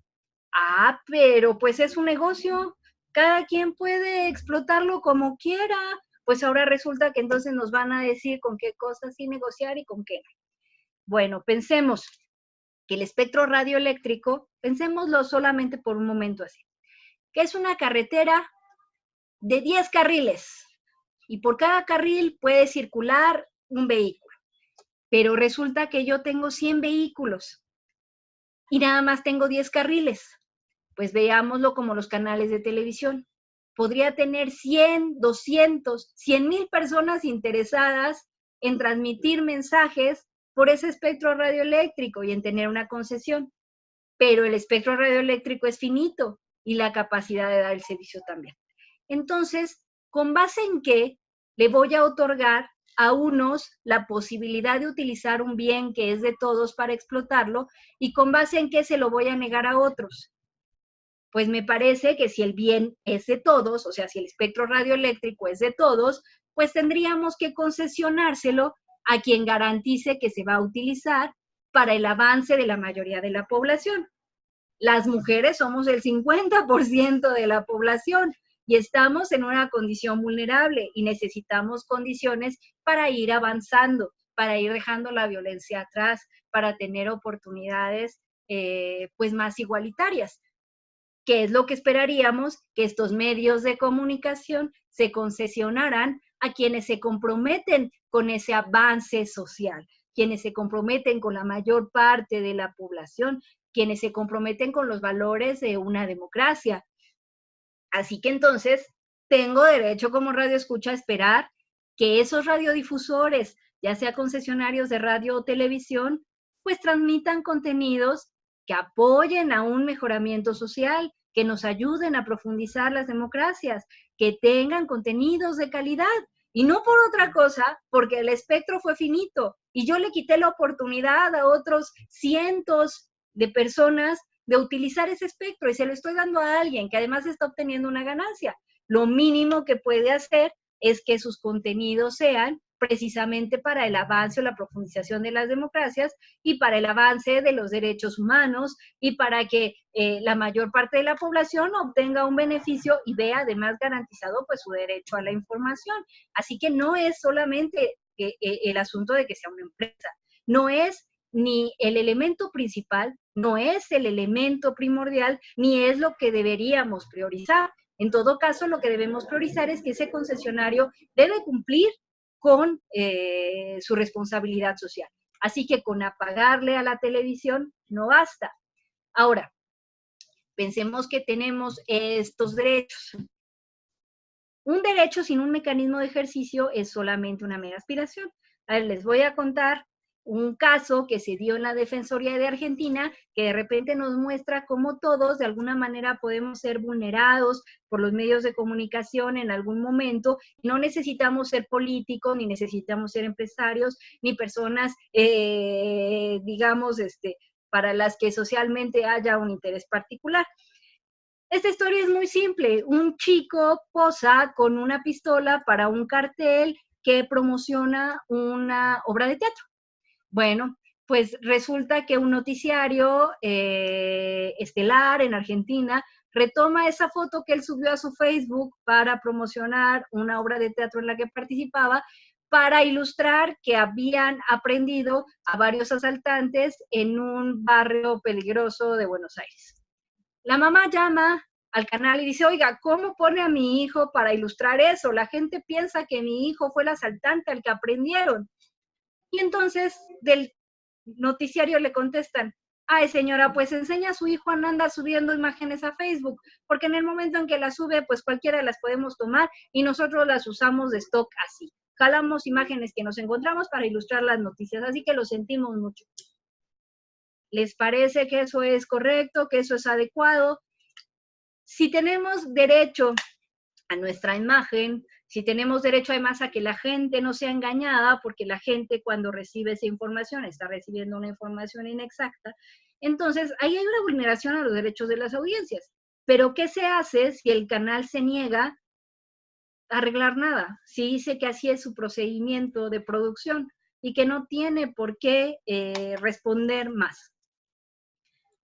pero pues es un negocio, cada quien puede explotarlo como quiera. Pues ahora resulta que entonces nos van a decir con qué cosas sí negociar y con qué no. Bueno, pensemos que el espectro radioeléctrico, pensémoslo solamente por un momento así, que es una carretera de 10 carriles, y por cada carril puede circular un vehículo. Pero resulta que yo tengo 100 vehículos y nada más tengo 10 carriles. Pues veámoslo como los canales de televisión. Podría tener 100, 200, 100,000 personas interesadas en transmitir mensajes por ese espectro radioeléctrico y en tener una concesión. Pero el espectro radioeléctrico es finito y la capacidad de dar el servicio también. Entonces, ¿con base en qué le voy a otorgar a unos la posibilidad de utilizar un bien que es de todos para explotarlo y con base en qué se lo voy a negar a otros? Pues me parece que si el bien es de todos, o sea, si el espectro radioeléctrico es de todos, pues tendríamos que concesionárselo a quien garantice que se va a utilizar para el avance de la mayoría de la población. Las mujeres somos el 50% de la población y estamos en una condición vulnerable y necesitamos condiciones para ir avanzando, para ir dejando la violencia atrás, para tener oportunidades pues más igualitarias. ¿Qué es lo que esperaríamos? Que estos medios de comunicación se concesionaran a quienes se comprometen con ese avance social, quienes se comprometen con la mayor parte de la población, quienes se comprometen con los valores de una democracia. Así que entonces tengo derecho como radioescucha a esperar que esos radiodifusores, ya sea concesionarios de radio o televisión, pues transmitan contenidos que apoyen a un mejoramiento social, que nos ayuden a profundizar las democracias, que tengan contenidos de calidad. Y no por otra cosa, porque el espectro fue finito y yo le quité la oportunidad a otros cientos de personas de utilizar ese espectro y se lo estoy dando a alguien que además está obteniendo una ganancia. Lo mínimo que puede hacer es que sus contenidos sean precisamente para el avance o la profundización de las democracias y para el avance de los derechos humanos y para que la mayor parte de la población obtenga un beneficio y vea además garantizado pues su derecho a la información. Así que no es solamente el asunto de que sea una empresa, no es ni el elemento principal, no es el elemento primordial, ni es lo que deberíamos priorizar. En todo caso, lo que debemos priorizar es que ese concesionario debe cumplir con su responsabilidad social. Así que con apagarle a la televisión no basta. Ahora, pensemos que tenemos estos derechos. Un derecho sin un mecanismo de ejercicio es solamente una mera aspiración. A ver, les voy a contar un caso que se dio en la Defensoría de Argentina, que de repente nos muestra cómo todos de alguna manera podemos ser vulnerados por los medios de comunicación en algún momento. No necesitamos ser políticos, ni necesitamos ser empresarios, ni personas, digamos, para las que socialmente haya un interés particular. Esta historia es muy simple. Un chico posa con una pistola para un cartel que promociona una obra de teatro. Bueno, pues resulta que un noticiario estelar en Argentina retoma esa foto que él subió a su Facebook para promocionar una obra de teatro en la que participaba, para ilustrar que habían aprendido a varios asaltantes en un barrio peligroso de Buenos Aires. La mamá llama al canal y dice, oiga, ¿cómo pone a mi hijo para ilustrar eso? La gente piensa que mi hijo fue el asaltante al que aprendieron. Y entonces del noticiario le contestan, ay señora, pues enseña a su hijo a no andar subiendo imágenes a Facebook, porque en el momento en que las sube, pues cualquiera las podemos tomar y nosotros las usamos de stock así. Jalamos imágenes que nos encontramos para ilustrar las noticias, así que lo sentimos mucho. ¿Les parece que eso es correcto, que eso es adecuado? Si tenemos derecho a nuestra imagen, si tenemos derecho además a que la gente no sea engañada, porque la gente cuando recibe esa información está recibiendo una información inexacta, entonces ahí hay una vulneración a los derechos de las audiencias. Pero ¿qué se hace si el canal se niega a arreglar nada? Si dice que así es su procedimiento de producción y que no tiene por qué responder más.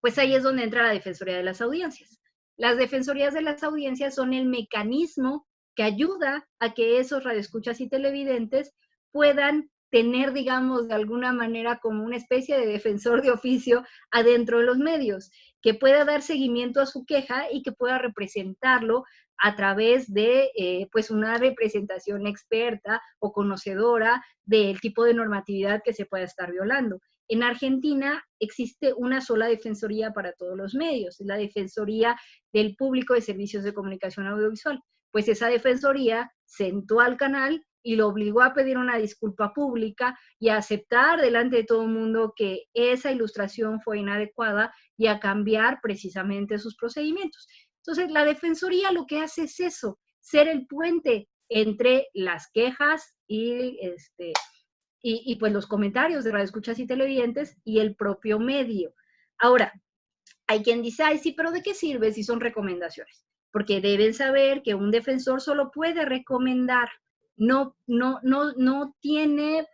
Pues ahí es donde entra la Defensoría de las Audiencias. Las Defensorías de las Audiencias son el mecanismo que ayuda a que esos radioescuchas y televidentes puedan tener, digamos, de alguna manera como una especie de defensor de oficio adentro de los medios, que pueda dar seguimiento a su queja y que pueda representarlo a través de pues una representación experta o conocedora del tipo de normatividad que se pueda estar violando. En Argentina existe una sola defensoría para todos los medios, es la Defensoría del Público de Servicios de Comunicación Audiovisual. Pues esa defensoría sentó al canal y lo obligó a pedir una disculpa pública y a aceptar delante de todo el mundo que esa ilustración fue inadecuada y a cambiar precisamente sus procedimientos. Entonces, la defensoría lo que hace es eso, ser el puente entre las quejas y pues los comentarios de radioescuchas y televidentes y el propio medio. Ahora, hay quien dice, ay, sí, pero ¿de qué sirve si son recomendaciones? Porque deben saber que un defensor solo puede recomendar, no tiene,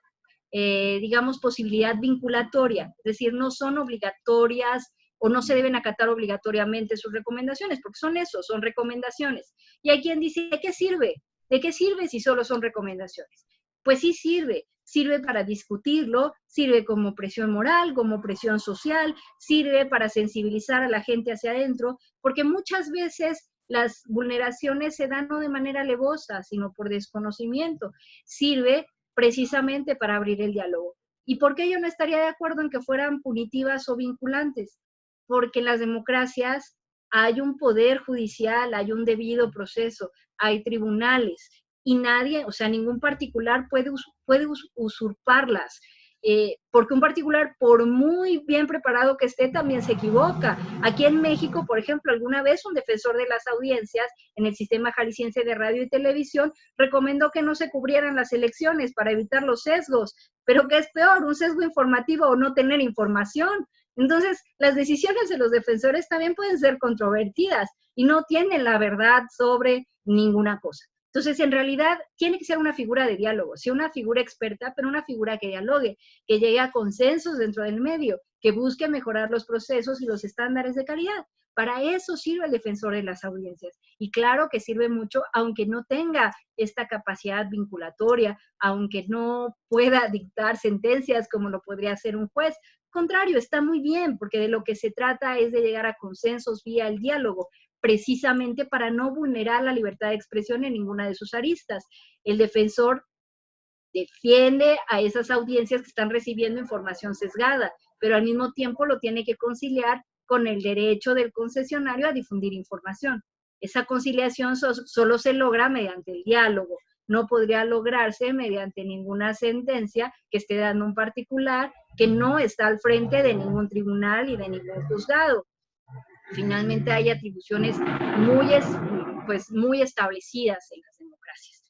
digamos, posibilidad vinculatoria, es decir, no son obligatorias o no se deben acatar obligatoriamente sus recomendaciones, porque son eso, son recomendaciones. Y hay quien dice, ¿de qué sirve? ¿De qué sirve si solo son recomendaciones? Pues sí sirve para discutirlo, sirve como presión moral, como presión social, sirve para sensibilizar a la gente hacia adentro, porque muchas veces las vulneraciones se dan no de manera alevosa, sino por desconocimiento. Sirve precisamente para abrir el diálogo. ¿Y por qué yo no estaría de acuerdo en que fueran punitivas o vinculantes? Porque en las democracias hay un poder judicial, hay un debido proceso, hay tribunales, y nadie, o sea, ningún particular puede usurparlas, porque un particular, por muy bien preparado que esté, también se equivoca. Aquí en México, por ejemplo, alguna vez un defensor de las audiencias en el sistema jalisciense de radio y televisión recomendó que no se cubrieran las elecciones para evitar los sesgos, pero ¿qué es peor, un sesgo informativo o no tener información? Entonces, las decisiones de los defensores también pueden ser controvertidas y no tienen la verdad sobre ninguna cosa. Entonces, en realidad, tiene que ser una figura de diálogo, sí, una figura experta, pero una figura que dialogue, que llegue a consensos dentro del medio, que busque mejorar los procesos y los estándares de calidad. Para eso sirve el defensor de las audiencias. Y claro que sirve mucho, aunque no tenga esta capacidad vinculatoria, aunque no pueda dictar sentencias como lo podría hacer un juez. Al contrario, está muy bien, porque de lo que se trata es de llegar a consensos vía el diálogo, precisamente para no vulnerar la libertad de expresión en ninguna de sus aristas. El defensor defiende a esas audiencias que están recibiendo información sesgada, pero al mismo tiempo lo tiene que conciliar con el derecho del concesionario a difundir información. Esa conciliación solo se logra mediante el diálogo, no podría lograrse mediante ninguna sentencia que esté dando un particular que no está al frente de ningún tribunal y de ningún juzgado. Finalmente hay atribuciones muy establecidas en las democracias.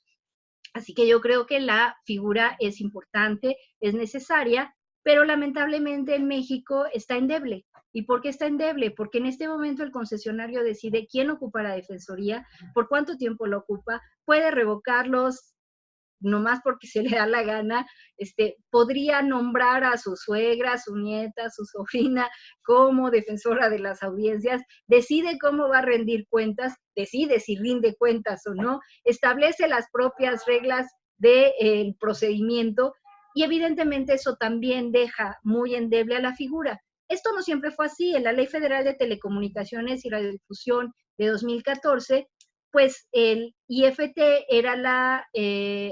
Así que yo creo que la figura es importante, es necesaria, pero lamentablemente en México está endeble. ¿Y por qué está endeble? Porque en este momento el concesionario decide quién ocupa la defensoría, por cuánto tiempo lo ocupa, puede revocarlos nomás porque se le da la gana, podría nombrar a su suegra, a su nieta, a su sobrina como defensora de las audiencias, decide cómo va a rendir cuentas, decide si rinde cuentas o no, establece las propias reglas del procedimiento y evidentemente eso también deja muy endeble a la figura. Esto no siempre fue así. En la Ley Federal de Telecomunicaciones y Radiodifusión de 2014, pues el IFT era la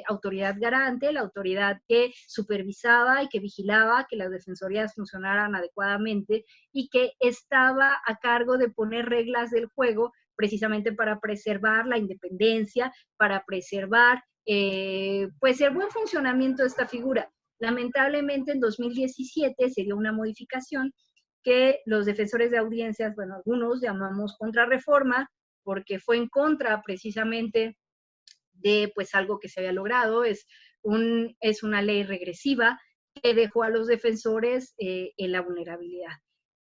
autoridad garante, la autoridad que supervisaba y que vigilaba que las defensorías funcionaran adecuadamente y que estaba a cargo de poner reglas del juego precisamente para preservar la independencia, para preservar pues el buen funcionamiento de esta figura. Lamentablemente en 2017 se dio una modificación que los defensores de audiencias, bueno, algunos llamamos contrarreforma, porque fue en contra precisamente de pues algo que se había logrado, es una ley regresiva que dejó a los defensores en la vulnerabilidad.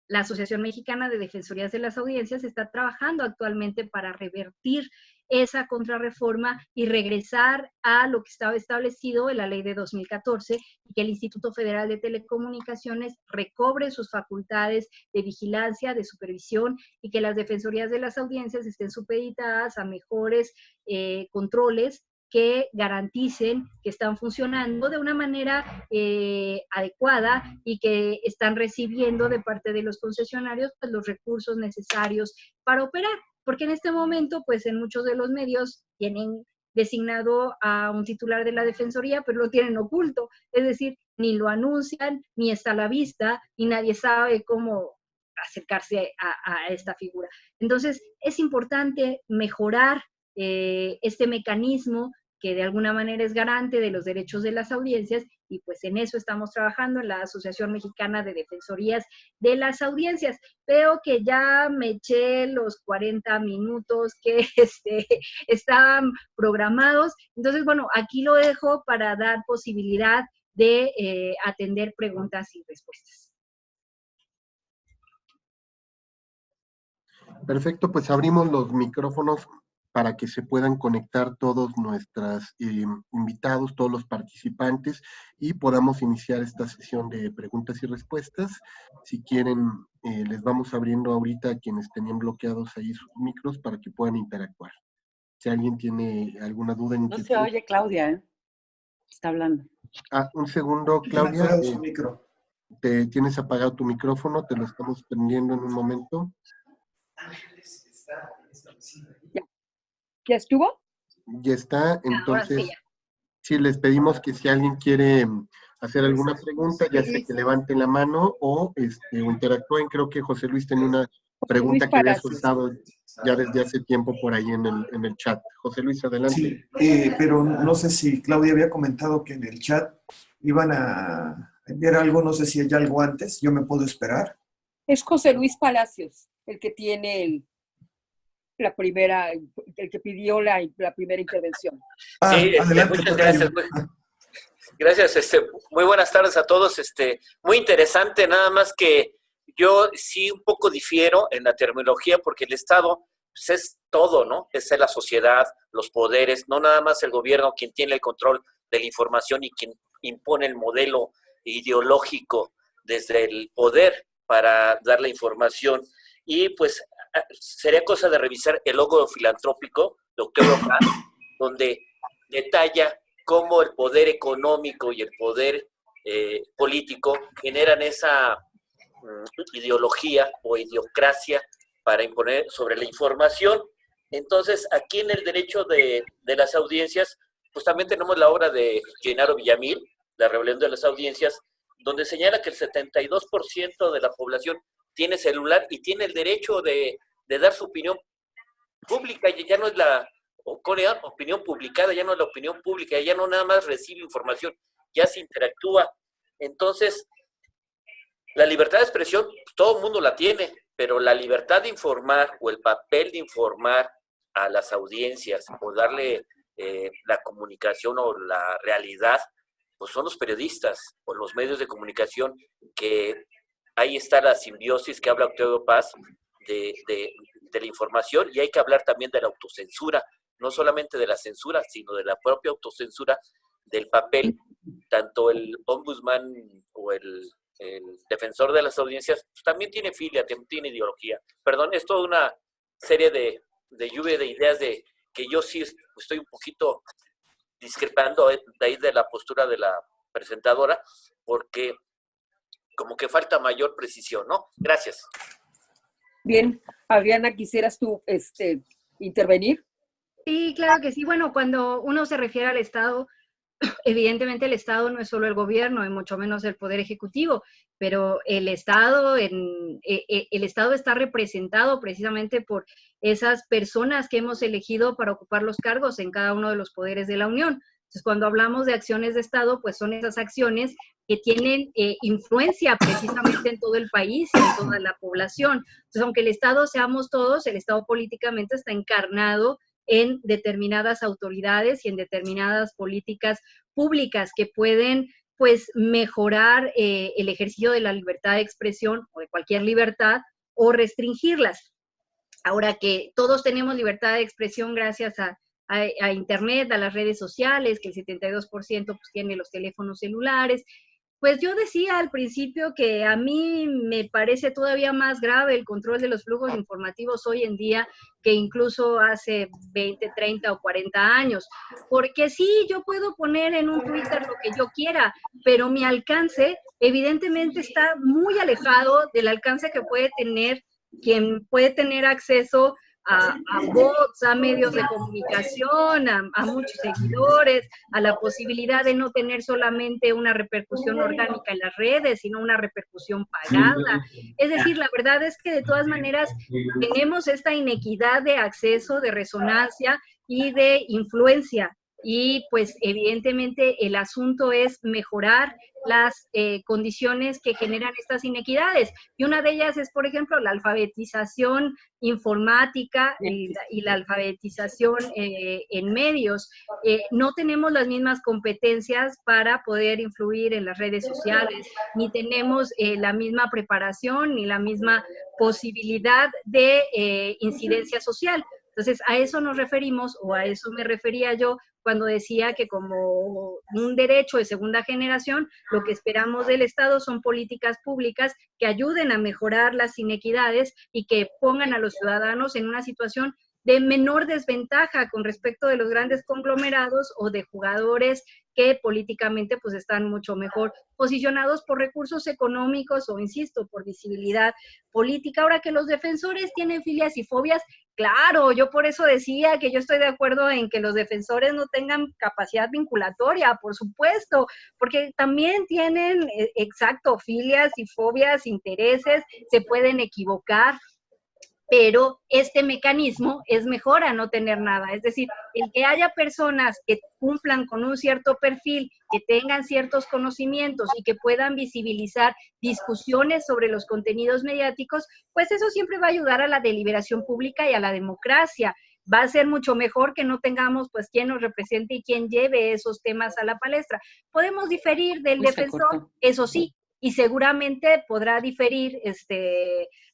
La Asociación Mexicana de Defensorías de las Audiencias está trabajando actualmente para revertir esa contrarreforma y regresar a lo que estaba establecido en la ley de 2014 y que el Instituto Federal de Telecomunicaciones recobre sus facultades de vigilancia, de supervisión y que las defensorías de las audiencias estén supeditadas a mejores controles que garanticen que están funcionando de una manera adecuada y que están recibiendo de parte de los concesionarios pues, los recursos necesarios para operar. porque en este momento, pues en muchos de los medios tienen designado a un titular de la Defensoría, pero lo tienen oculto, es decir, ni lo anuncian, ni está a la vista, y nadie sabe cómo acercarse a esta figura. Entonces, es importante mejorar este mecanismo que de alguna manera es garante de los derechos de las audiencias, y pues en eso estamos trabajando en la Asociación Mexicana de Defensorías de las Audiencias. Veo que ya me eché los 40 minutos que estaban programados, entonces bueno, aquí lo dejo para dar posibilidad de atender preguntas y respuestas. Perfecto, pues abrimos los micrófonos para que se puedan conectar todos nuestros invitados, todos los participantes, y podamos iniciar esta sesión de preguntas y respuestas. Si quieren, les vamos abriendo ahorita a quienes tenían bloqueados ahí sus micros para que puedan interactuar. Si alguien tiene alguna duda... No se oye Claudia, ¿eh? Está hablando. Un segundo, Claudia. Te tienes apagado tu micrófono, te lo estamos prendiendo en un momento. Ángeles está en esta oficina. ¿Ya estuvo? Ya está, entonces, sí, les pedimos que si alguien quiere hacer alguna pregunta, ya sea que levanten la mano o interactúen. Creo que José Luis tenía una pregunta que había soltado ya desde hace tiempo por ahí en el chat. José Luis, adelante. Sí, pero no sé si Claudia había comentado que en el chat iban a enviar algo, no sé si hay algo antes, yo me puedo esperar. Es José Luis Palacios, el que tiene el que pidió la primera intervención. Sí, adelante, muchas gracias. Gracias, muy buenas tardes a todos. Muy interesante, nada más que yo sí un poco difiero en la terminología, porque el Estado pues, es todo, ¿no? Es la sociedad, los poderes, no nada más el gobierno quien tiene el control de la información y quien impone el modelo ideológico desde el poder para dar la información. Y pues sería cosa de revisar el logo filantrópico de Octavio Paz, donde detalla cómo el poder económico y el poder político generan esa ideología o idiocracia para imponer sobre la información. Entonces, aquí en el derecho de las audiencias, pues también tenemos la obra de Genaro Villamil, La rebelión de las audiencias, donde señala que el 72% de la población tiene celular y tiene el derecho de dar su opinión pública, y ya no es la opinión publicada, ya no es la opinión pública, ya no nada más recibe información, ya se interactúa. Entonces, la libertad de expresión, pues, todo el mundo la tiene, pero la libertad de informar o el papel de informar a las audiencias o darle la comunicación o la realidad, pues son los periodistas o los medios de comunicación, que ahí está la simbiosis que habla Octavio Paz de la información, y hay que hablar también de la autocensura, no solamente de la censura, sino de la propia autocensura, del papel, tanto el ombudsman o el defensor de las audiencias, pues también tiene filia, tiene ideología. Perdón, es toda una serie de lluvia de ideas de que yo sí estoy un poquito discrepando de ahí de la postura de la presentadora, porque como que falta mayor precisión, ¿no? Gracias. Bien, Adriana, ¿quisieras tú intervenir? Sí, claro que sí. Bueno, cuando uno se refiere al Estado, evidentemente el Estado no es solo el gobierno y mucho menos el Poder Ejecutivo, pero el Estado está representado precisamente por esas personas que hemos elegido para ocupar los cargos en cada uno de los poderes de la Unión. Entonces, cuando hablamos de acciones de Estado, pues son esas acciones que tienen influencia precisamente en todo el país y en toda la población. Entonces, aunque el Estado seamos todos, el Estado políticamente está encarnado en determinadas autoridades y en determinadas políticas públicas que pueden, pues, mejorar el ejercicio de la libertad de expresión o de cualquier libertad o restringirlas. Ahora que todos tenemos libertad de expresión gracias a Internet, a las redes sociales, que el 72% pues, tiene los teléfonos celulares, pues yo decía al principio que a mí me parece todavía más grave el control de los flujos informativos hoy en día que incluso hace 20, 30 o 40 años. Porque sí, yo puedo poner en un Twitter lo que yo quiera, pero mi alcance evidentemente está muy alejado del alcance que puede tener quien puede tener acceso bots, a medios de comunicación, a muchos seguidores, a la posibilidad de no tener solamente una repercusión orgánica en las redes, sino una repercusión pagada. Es decir, la verdad es que de todas maneras tenemos esta inequidad de acceso, de resonancia y de influencia. Y pues evidentemente el asunto es mejorar las condiciones que generan estas inequidades. Y una de ellas es, por ejemplo, la alfabetización informática y la alfabetización en medios. No tenemos las mismas competencias para poder influir en las redes sociales, ni tenemos la misma preparación, ni la misma posibilidad de incidencia social. Entonces, a eso nos referimos, o a eso me refería yo, cuando decía que como un derecho de segunda generación, lo que esperamos del Estado son políticas públicas que ayuden a mejorar las inequidades y que pongan a los ciudadanos en una situación de menor desventaja con respecto de los grandes conglomerados o de jugadores que políticamente pues están mucho mejor posicionados por recursos económicos o, insisto, por visibilidad política. Ahora que los defensores tienen filias y fobias, claro, yo por eso decía que yo estoy de acuerdo en que los defensores no tengan capacidad vinculatoria, por supuesto, porque también tienen, exacto, filias y fobias, intereses, se pueden equivocar, pero este mecanismo es mejor a no tener nada. Es decir, el que haya personas que cumplan con un cierto perfil, que tengan ciertos conocimientos y que puedan visibilizar discusiones sobre los contenidos mediáticos, pues eso siempre va a ayudar a la deliberación pública y a la democracia. Va a ser mucho mejor que no tengamos pues quien nos represente y quien lleve esos temas a la palestra. Podemos diferir del defensor, eso sí, y seguramente podrá diferir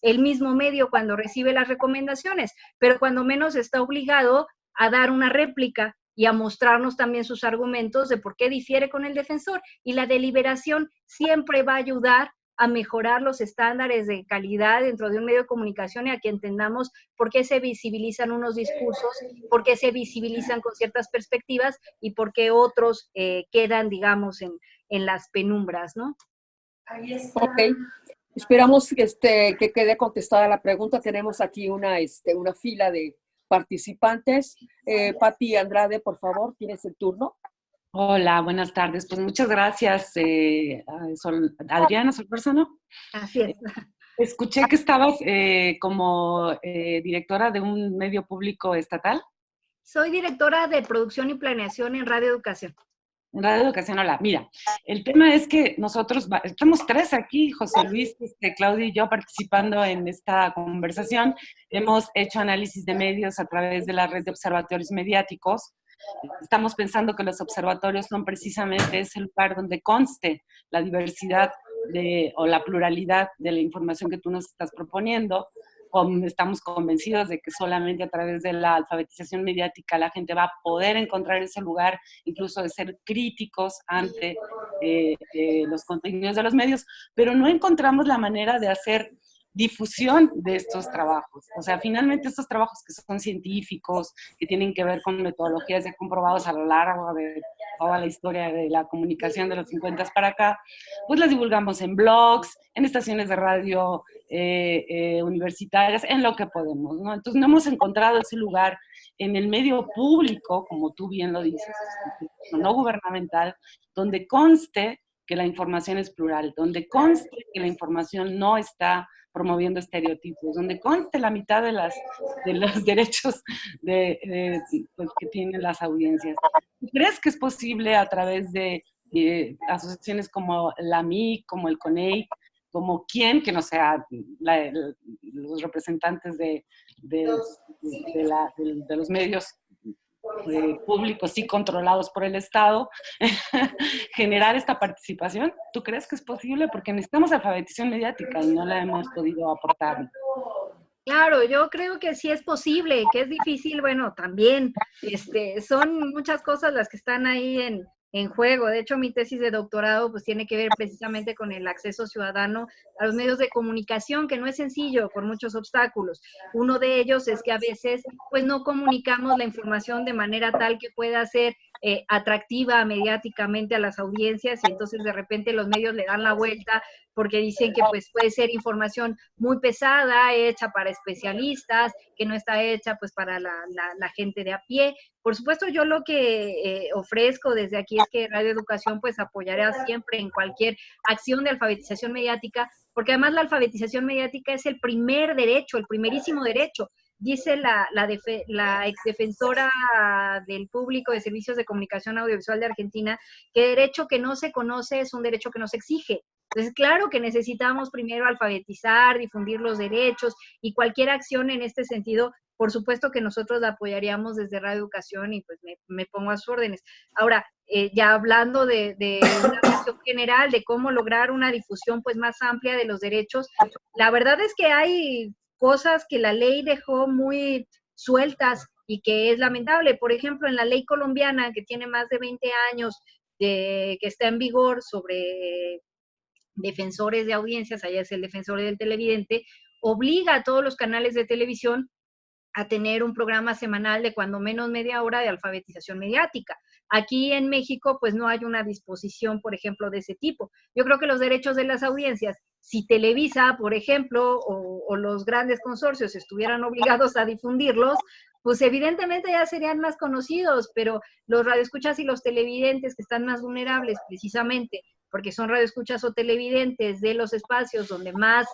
el mismo medio cuando recibe las recomendaciones, pero cuando menos está obligado a dar una réplica y a mostrarnos también sus argumentos de por qué difiere con el defensor. Y la deliberación siempre va a ayudar a mejorar los estándares de calidad dentro de un medio de comunicación y a que entendamos por qué se visibilizan unos discursos, por qué se visibilizan con ciertas perspectivas y por qué otros quedan, digamos, en las penumbras, ¿no? Ok, esperamos que quede contestada la pregunta. Tenemos aquí una fila de participantes. Pati Andrade, por favor, tienes el turno. Hola, buenas tardes. Pues muchas gracias, Adriana Solórzano. Así es. Escuché que estabas como directora de un medio público estatal. Soy directora de producción y planeación en Radio Educación. En Radio Educación, hola. Mira, el tema es que nosotros, estamos tres aquí, José Luis, Claudia y yo participando en esta conversación. Hemos hecho análisis de medios a través de la red de observatorios mediáticos. Estamos pensando que los observatorios son precisamente ese lugar donde conste la diversidad o la pluralidad de la información que tú nos estás proponiendo. Estamos convencidos de que solamente a través de la alfabetización mediática la gente va a poder encontrar ese lugar, incluso de ser críticos ante los contenidos de los medios, pero no encontramos la manera de hacer difusión de estos trabajos. O sea, finalmente estos trabajos que son científicos, que tienen que ver con metodologías ya comprobadas a lo largo de toda la historia de la comunicación de los 50 para acá, pues las divulgamos en blogs, en estaciones de radio universitarias, en lo que podemos, ¿no? Entonces no hemos encontrado ese lugar en el medio público, como tú bien lo dices, no gubernamental, donde conste que la información es plural, donde conste que la información no está promoviendo estereotipos, donde conste la mitad de los derechos pues, que tienen las audiencias. ¿Crees que es posible a través de asociaciones como la MIC, como el CONEIC, como quien, que no sea los representantes de los medios públicos y controlados por el Estado, generar esta participación? ¿Tú crees que es posible? Porque necesitamos alfabetización mediática y no la hemos podido aportar. Claro, yo creo que sí es posible, que es difícil, bueno, también, son muchas cosas las que están ahí en juego. De hecho, mi tesis de doctorado pues tiene que ver precisamente con el acceso ciudadano a los medios de comunicación, que no es sencillo por muchos obstáculos. Uno de ellos es que a veces pues no comunicamos la información de manera tal que pueda ser atractiva mediáticamente a las audiencias, y entonces de repente los medios le dan la vuelta porque dicen que pues puede ser información muy pesada, hecha para especialistas, que no está hecha pues para la gente de a pie. Por supuesto, yo lo que ofrezco desde aquí es que Radio Educación pues apoyará siempre en cualquier acción de alfabetización mediática, porque además la alfabetización mediática es el primer derecho, el primerísimo derecho. Dice la exdefensora del público de servicios de comunicación audiovisual de Argentina que derecho que no se conoce es un derecho que no se exige. Entonces, claro que necesitamos primero alfabetizar, difundir los derechos, y cualquier acción en este sentido, por supuesto que nosotros la apoyaríamos desde Radio Educación, y pues me pongo a sus órdenes. Ahora, ya hablando de una cuestión general, de cómo lograr una difusión pues más amplia de los derechos, la verdad es que hay cosas que la ley dejó muy sueltas y que es lamentable. Por ejemplo, en la ley colombiana, que tiene más de 20 años, que está en vigor sobre defensores de audiencias, allá es el defensor del televidente, obliga a todos los canales de televisión a tener un programa semanal de cuando menos media hora de alfabetización mediática. Aquí en México, pues no hay una disposición, por ejemplo, de ese tipo. Yo creo que los derechos de las audiencias, si Televisa, por ejemplo, o los grandes consorcios estuvieran obligados a difundirlos, pues evidentemente ya serían más conocidos, pero los radioescuchas y los televidentes que están más vulnerables, precisamente porque son radioescuchas o televidentes de los espacios donde más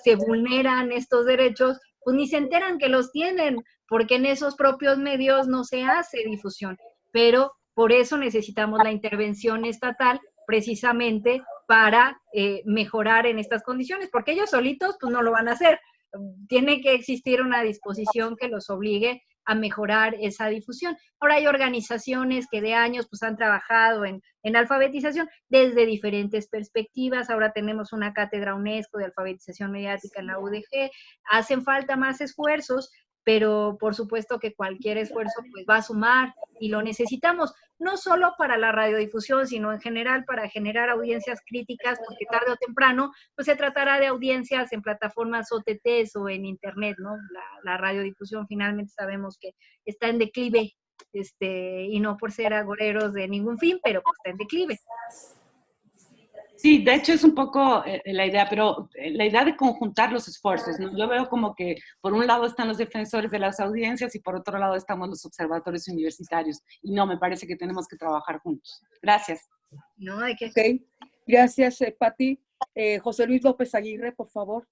se vulneran estos derechos, pues ni se enteran que los tienen, porque en esos propios medios no se hace difusión. Pero por eso necesitamos la intervención estatal, precisamente para mejorar en estas condiciones, porque ellos solitos pues no lo van a hacer. Tiene que existir una disposición que los obligue a mejorar esa difusión. Ahora hay organizaciones que de años pues han trabajado en alfabetización desde diferentes perspectivas. Ahora tenemos una cátedra UNESCO de alfabetización mediática en la UDG. Hacen falta más esfuerzos, pero por supuesto que cualquier esfuerzo pues va a sumar, y lo necesitamos, no solo para la radiodifusión, sino en general para generar audiencias críticas, porque tarde o temprano pues se tratará de audiencias en plataformas OTTs o en internet, ¿no? La radiodifusión finalmente sabemos que está en declive, y no por ser agoreros de ningún fin, pero pues está en declive. Sí, de hecho es un poco la idea, pero la idea de conjuntar los esfuerzos, ¿no? Yo veo como que por un lado están los defensores de las audiencias y por otro lado estamos los observatorios universitarios. Y no, me parece que tenemos que trabajar juntos. Gracias. No, hay que... Okay. Gracias, Pati. José Luis López Aguirre, por favor.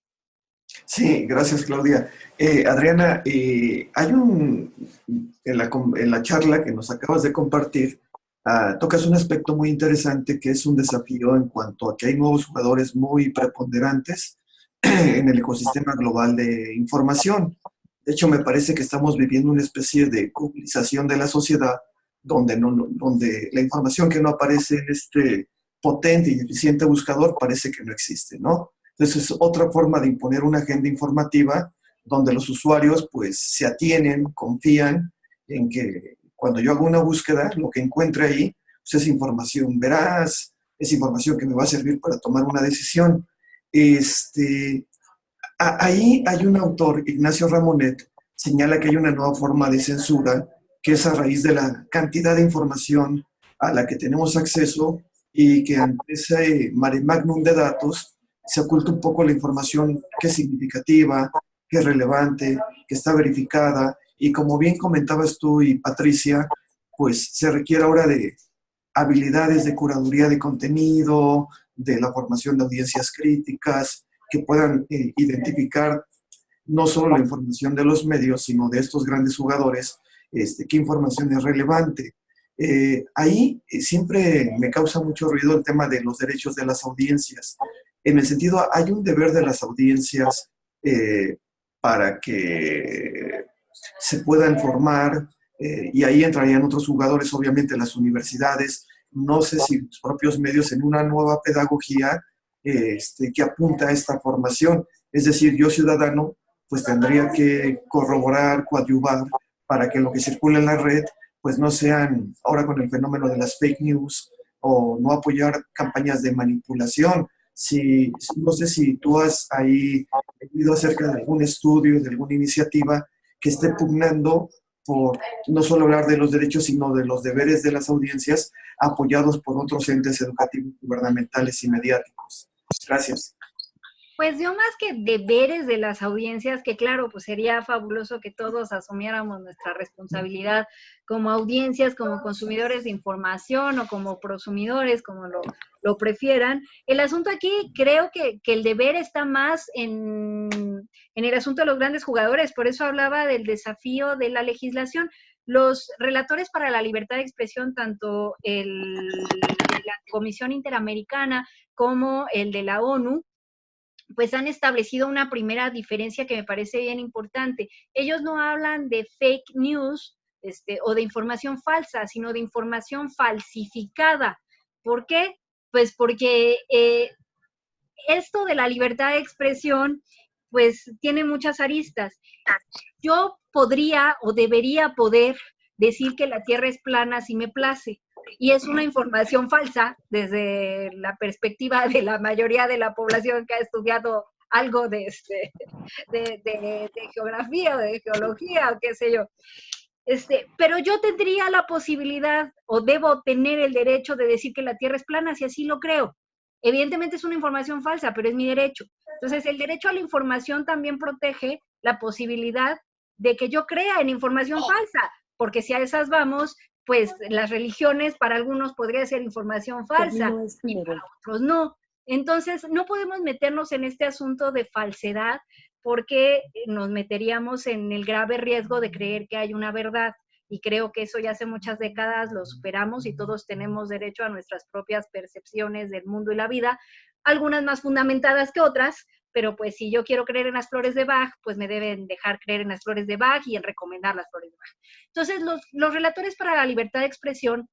Sí, gracias, Claudia. Adriana, hay en la charla que nos acabas de compartir, tocas un aspecto muy interesante que es un desafío en cuanto a que hay nuevos jugadores muy preponderantes en el ecosistema global de información. De hecho, me parece que estamos viviendo una especie de cubización de la sociedad donde la información que no aparece en este potente y eficiente buscador parece que no existe, ¿no? Entonces, es otra forma de imponer una agenda informativa donde los usuarios pues se atienen, confían en que cuando yo hago una búsqueda, lo que encuentre ahí pues es información veraz, es información que me va a servir para tomar una decisión. Ahí hay un autor, Ignacio Ramonet, señala que hay una nueva forma de censura, que es a raíz de la cantidad de información a la que tenemos acceso y que ante ese mare magnum de datos se oculta un poco la información que es significativa, que es relevante, que está verificada. Y como bien comentabas tú y Patricia, pues se requiere ahora de habilidades de curaduría de contenido, de la formación de audiencias críticas, que puedan identificar no solo la información de los medios, sino de estos grandes jugadores, qué información es relevante. Ahí siempre me causa mucho ruido el tema de los derechos de las audiencias. En el sentido, hay un deber de las audiencias para que se puedan formar, y ahí entrarían otros jugadores, obviamente las universidades, no sé si los propios medios en una nueva pedagogía que apunta a esta formación. Es decir, yo ciudadano, pues tendría que corroborar, coadyuvar, para que lo que circula en la red, pues no sean, ahora con el fenómeno de las fake news, o no apoyar campañas de manipulación. No sé si tú has ahí leído acerca de algún estudio, de alguna iniciativa que esté pugnando por no solo hablar de los derechos, sino de los deberes de las audiencias, apoyados por otros entes educativos, gubernamentales y mediáticos. Gracias. Pues yo más que deberes de las audiencias, que claro, pues sería fabuloso que todos asumiéramos nuestra responsabilidad como audiencias, como consumidores de información o como prosumidores, como lo prefieran. El asunto aquí creo que el deber está más en el asunto de los grandes jugadores, por eso hablaba del desafío de la legislación. Los relatores para la libertad de expresión, tanto el de la Comisión Interamericana como el de la ONU, pues han establecido una primera diferencia que me parece bien importante. Ellos no hablan de fake news o de información falsa, sino de información falsificada. ¿Por qué? Pues porque esto de la libertad de expresión, pues tiene muchas aristas. Yo podría o debería poder decir que la Tierra es plana si me place, y es una información falsa desde la perspectiva de la mayoría de la población que ha estudiado algo de geografía o de geología o qué sé yo. Pero yo tendría la posibilidad o debo tener el derecho de decir que la Tierra es plana si así lo creo. Evidentemente es una información falsa, pero es mi derecho. Entonces, el derecho a la información también protege la posibilidad de que yo crea en información falsa, porque si a esas vamos, pues las religiones para algunos podría ser información falsa y para otros no. Entonces, no podemos meternos en este asunto de falsedad porque nos meteríamos en el grave riesgo de creer que hay una verdad. Y creo que eso ya hace muchas décadas lo superamos y todos tenemos derecho a nuestras propias percepciones del mundo y la vida, algunas más fundamentadas que otras, pero pues si yo quiero creer en las flores de Bach, pues me deben dejar creer en las flores de Bach y en recomendar las flores de Bach. Entonces, los relatores para la libertad de expresión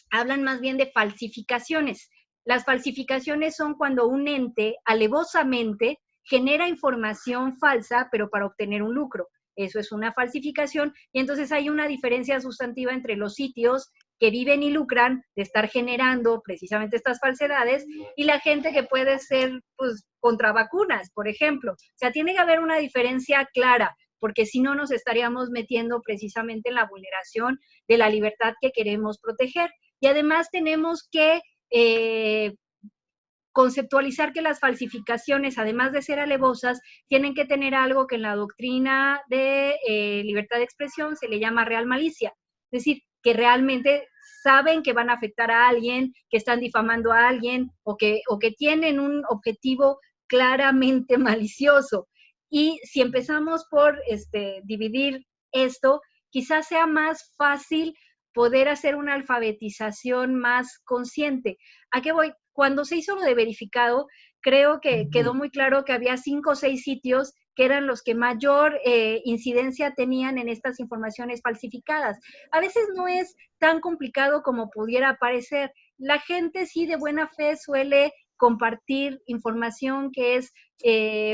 hablan más bien de falsificaciones. Las falsificaciones son cuando un ente alevosamente genera información falsa, pero para obtener un lucro. Eso es una falsificación, y entonces hay una diferencia sustantiva entre los sitios que viven y lucran de estar generando precisamente estas falsedades y la gente que puede ser, pues, contra vacunas, por ejemplo. O sea, tiene que haber una diferencia clara, porque si no nos estaríamos metiendo precisamente en la vulneración de la libertad que queremos proteger. Y además tenemos que conceptualizar que las falsificaciones, además de ser alevosas, tienen que tener algo que en la doctrina de libertad de expresión se le llama real malicia. Es decir, que realmente saben que van a afectar a alguien, que están difamando a alguien o que tienen un objetivo claramente malicioso. Y si empezamos por dividir esto, quizás sea más fácil poder hacer una alfabetización más consciente. ¿A qué voy? Cuando se hizo lo de verificado, creo que quedó muy claro que había 5 o 6 sitios que eran los que mayor incidencia tenían en estas informaciones falsificadas. A veces no es tan complicado como pudiera parecer. La gente sí de buena fe suele compartir información que es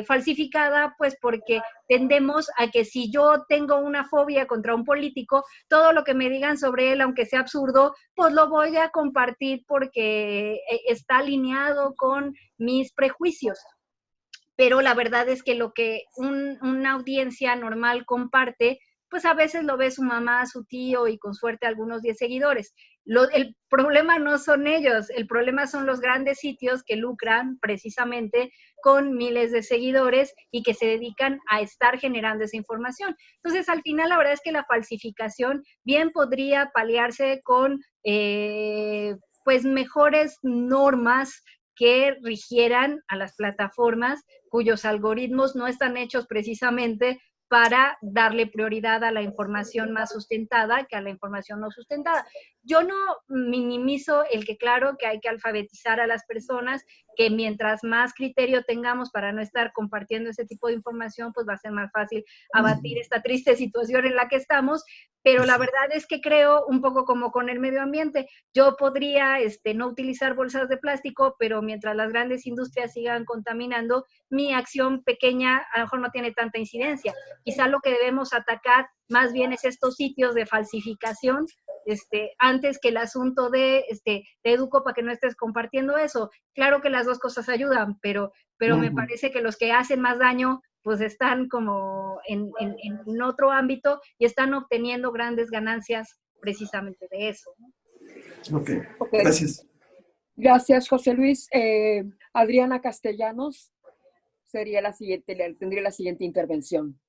falsificada, pues porque tendemos a que si yo tengo una fobia contra un político, todo lo que me digan sobre él, aunque sea absurdo, pues lo voy a compartir porque está alineado con mis prejuicios. Pero la verdad es que lo que una audiencia normal comparte, pues a veces lo ve su mamá, su tío y con suerte algunos 10 seguidores. El problema no son ellos, el problema son los grandes sitios que lucran precisamente con miles de seguidores y que se dedican a estar generando esa información. Entonces, al final, la verdad es que la falsificación bien podría paliarse con pues mejores normas que rigieran a las plataformas cuyos algoritmos no están hechos precisamente para darle prioridad a la información más sustentada que a la información no sustentada. Yo no minimizo el que claro que hay que alfabetizar a las personas, que mientras más criterio tengamos para no estar compartiendo ese tipo de información, pues va a ser más fácil abatir esta triste situación en la que estamos, pero la verdad es que creo un poco como con el medio ambiente. Yo podría no utilizar bolsas de plástico, pero mientras las grandes industrias sigan contaminando, mi acción pequeña a lo mejor no tiene tanta incidencia. Quizá lo que debemos atacar más bien es estos sitios de falsificación, antes que el asunto de te educo para que no estés compartiendo eso. Claro que las dos cosas ayudan, pero me parece que los que hacen más daño pues están como en otro ámbito y están obteniendo grandes ganancias precisamente de eso, ¿no? Ok, Ok. gracias. Gracias, José Luis. Adriana Castellanos sería tendría la siguiente intervención.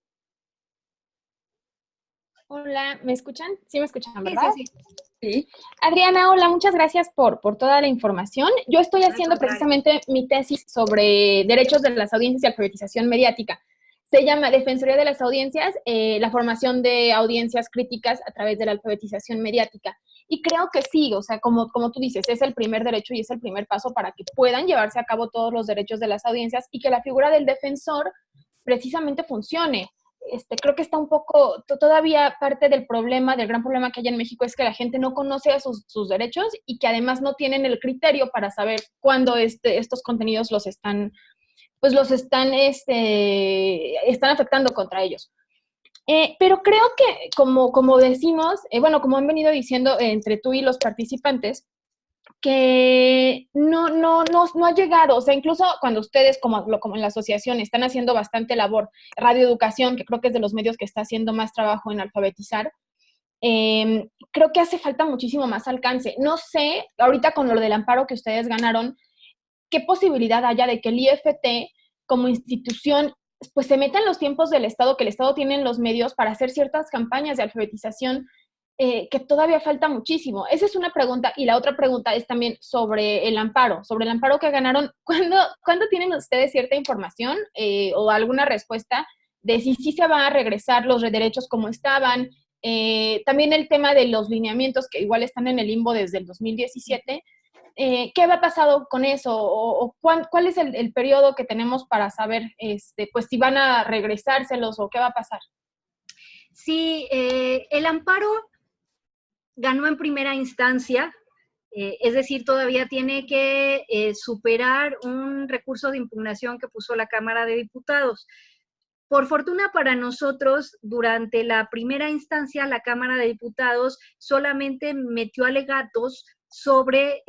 Hola, ¿me escuchan? Sí me escuchan, Sí, ¿verdad? sí, sí. Sí. Adriana, hola, muchas gracias por toda la información. Yo estoy haciendo contrario. precisamente mi tesis sobre derechos de las audiencias y alfabetización mediática. Se llama Defensoría de las Audiencias, la formación de audiencias críticas a través de la alfabetización mediática. Y creo que sí, o sea, como tú dices, es el primer derecho y es el primer paso para que puedan llevarse a cabo todos los derechos de las audiencias y que la figura del defensor precisamente funcione. Creo que está un poco, todavía parte del problema, del gran problema que hay en México es que la gente no conoce a sus derechos y que además no tienen el criterio para saber cuándo estos contenidos están afectando contra ellos. Pero creo que, como decimos, como han venido diciendo entre tú y los participantes, que no ha llegado, o sea, incluso cuando ustedes como en la asociación están haciendo bastante labor, radioeducación, que creo que es de los medios que está haciendo más trabajo en alfabetizar, creo que hace falta muchísimo más alcance. No sé, ahorita con lo del amparo que ustedes ganaron, qué posibilidad haya de que el IFT como institución pues se meta en los tiempos del Estado, que el Estado tiene en los medios para hacer ciertas campañas de alfabetización, que todavía falta muchísimo. Esa es una pregunta. Y la otra pregunta es también sobre el amparo que ganaron. ¿Cuándo tienen ustedes cierta información o alguna respuesta de si sí se van a regresar los derechos como estaban? También el tema de los lineamientos que igual están en el limbo desde el 2017. ¿Qué va pasado con eso? ¿O cuál es el periodo que tenemos para saber pues si van a regresárselos o qué va a pasar? Sí, el amparo ganó en primera instancia, es decir, todavía tiene que superar un recurso de impugnación que puso la Cámara de Diputados. Por fortuna para nosotros, durante la primera instancia, la Cámara de Diputados solamente metió alegatos sobre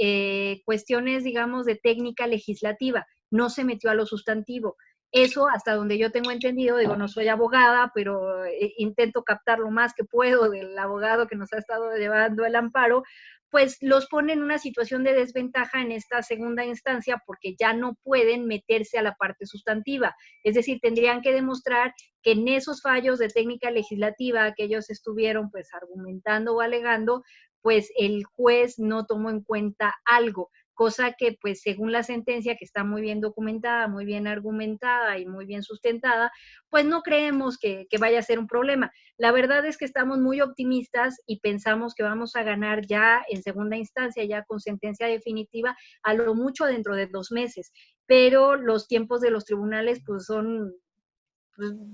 cuestiones, digamos, de técnica legislativa, no se metió a lo sustantivo. Eso, hasta donde yo tengo entendido, digo, no soy abogada, pero intento captar lo más que puedo del abogado que nos ha estado llevando el amparo, pues los pone en una situación de desventaja en esta segunda instancia porque ya no pueden meterse a la parte sustantiva. Es decir, tendrían que demostrar que en esos fallos de técnica legislativa que ellos estuvieron pues argumentando o alegando, pues el juez no tomó en cuenta algo, cosa que pues según la sentencia, que está muy bien documentada, muy bien argumentada y muy bien sustentada, pues no creemos que vaya a ser un problema. La verdad es que estamos muy optimistas y pensamos que vamos a ganar ya en segunda instancia, ya con sentencia definitiva, a lo mucho dentro de 2 meses, pero los tiempos de los tribunales pues son...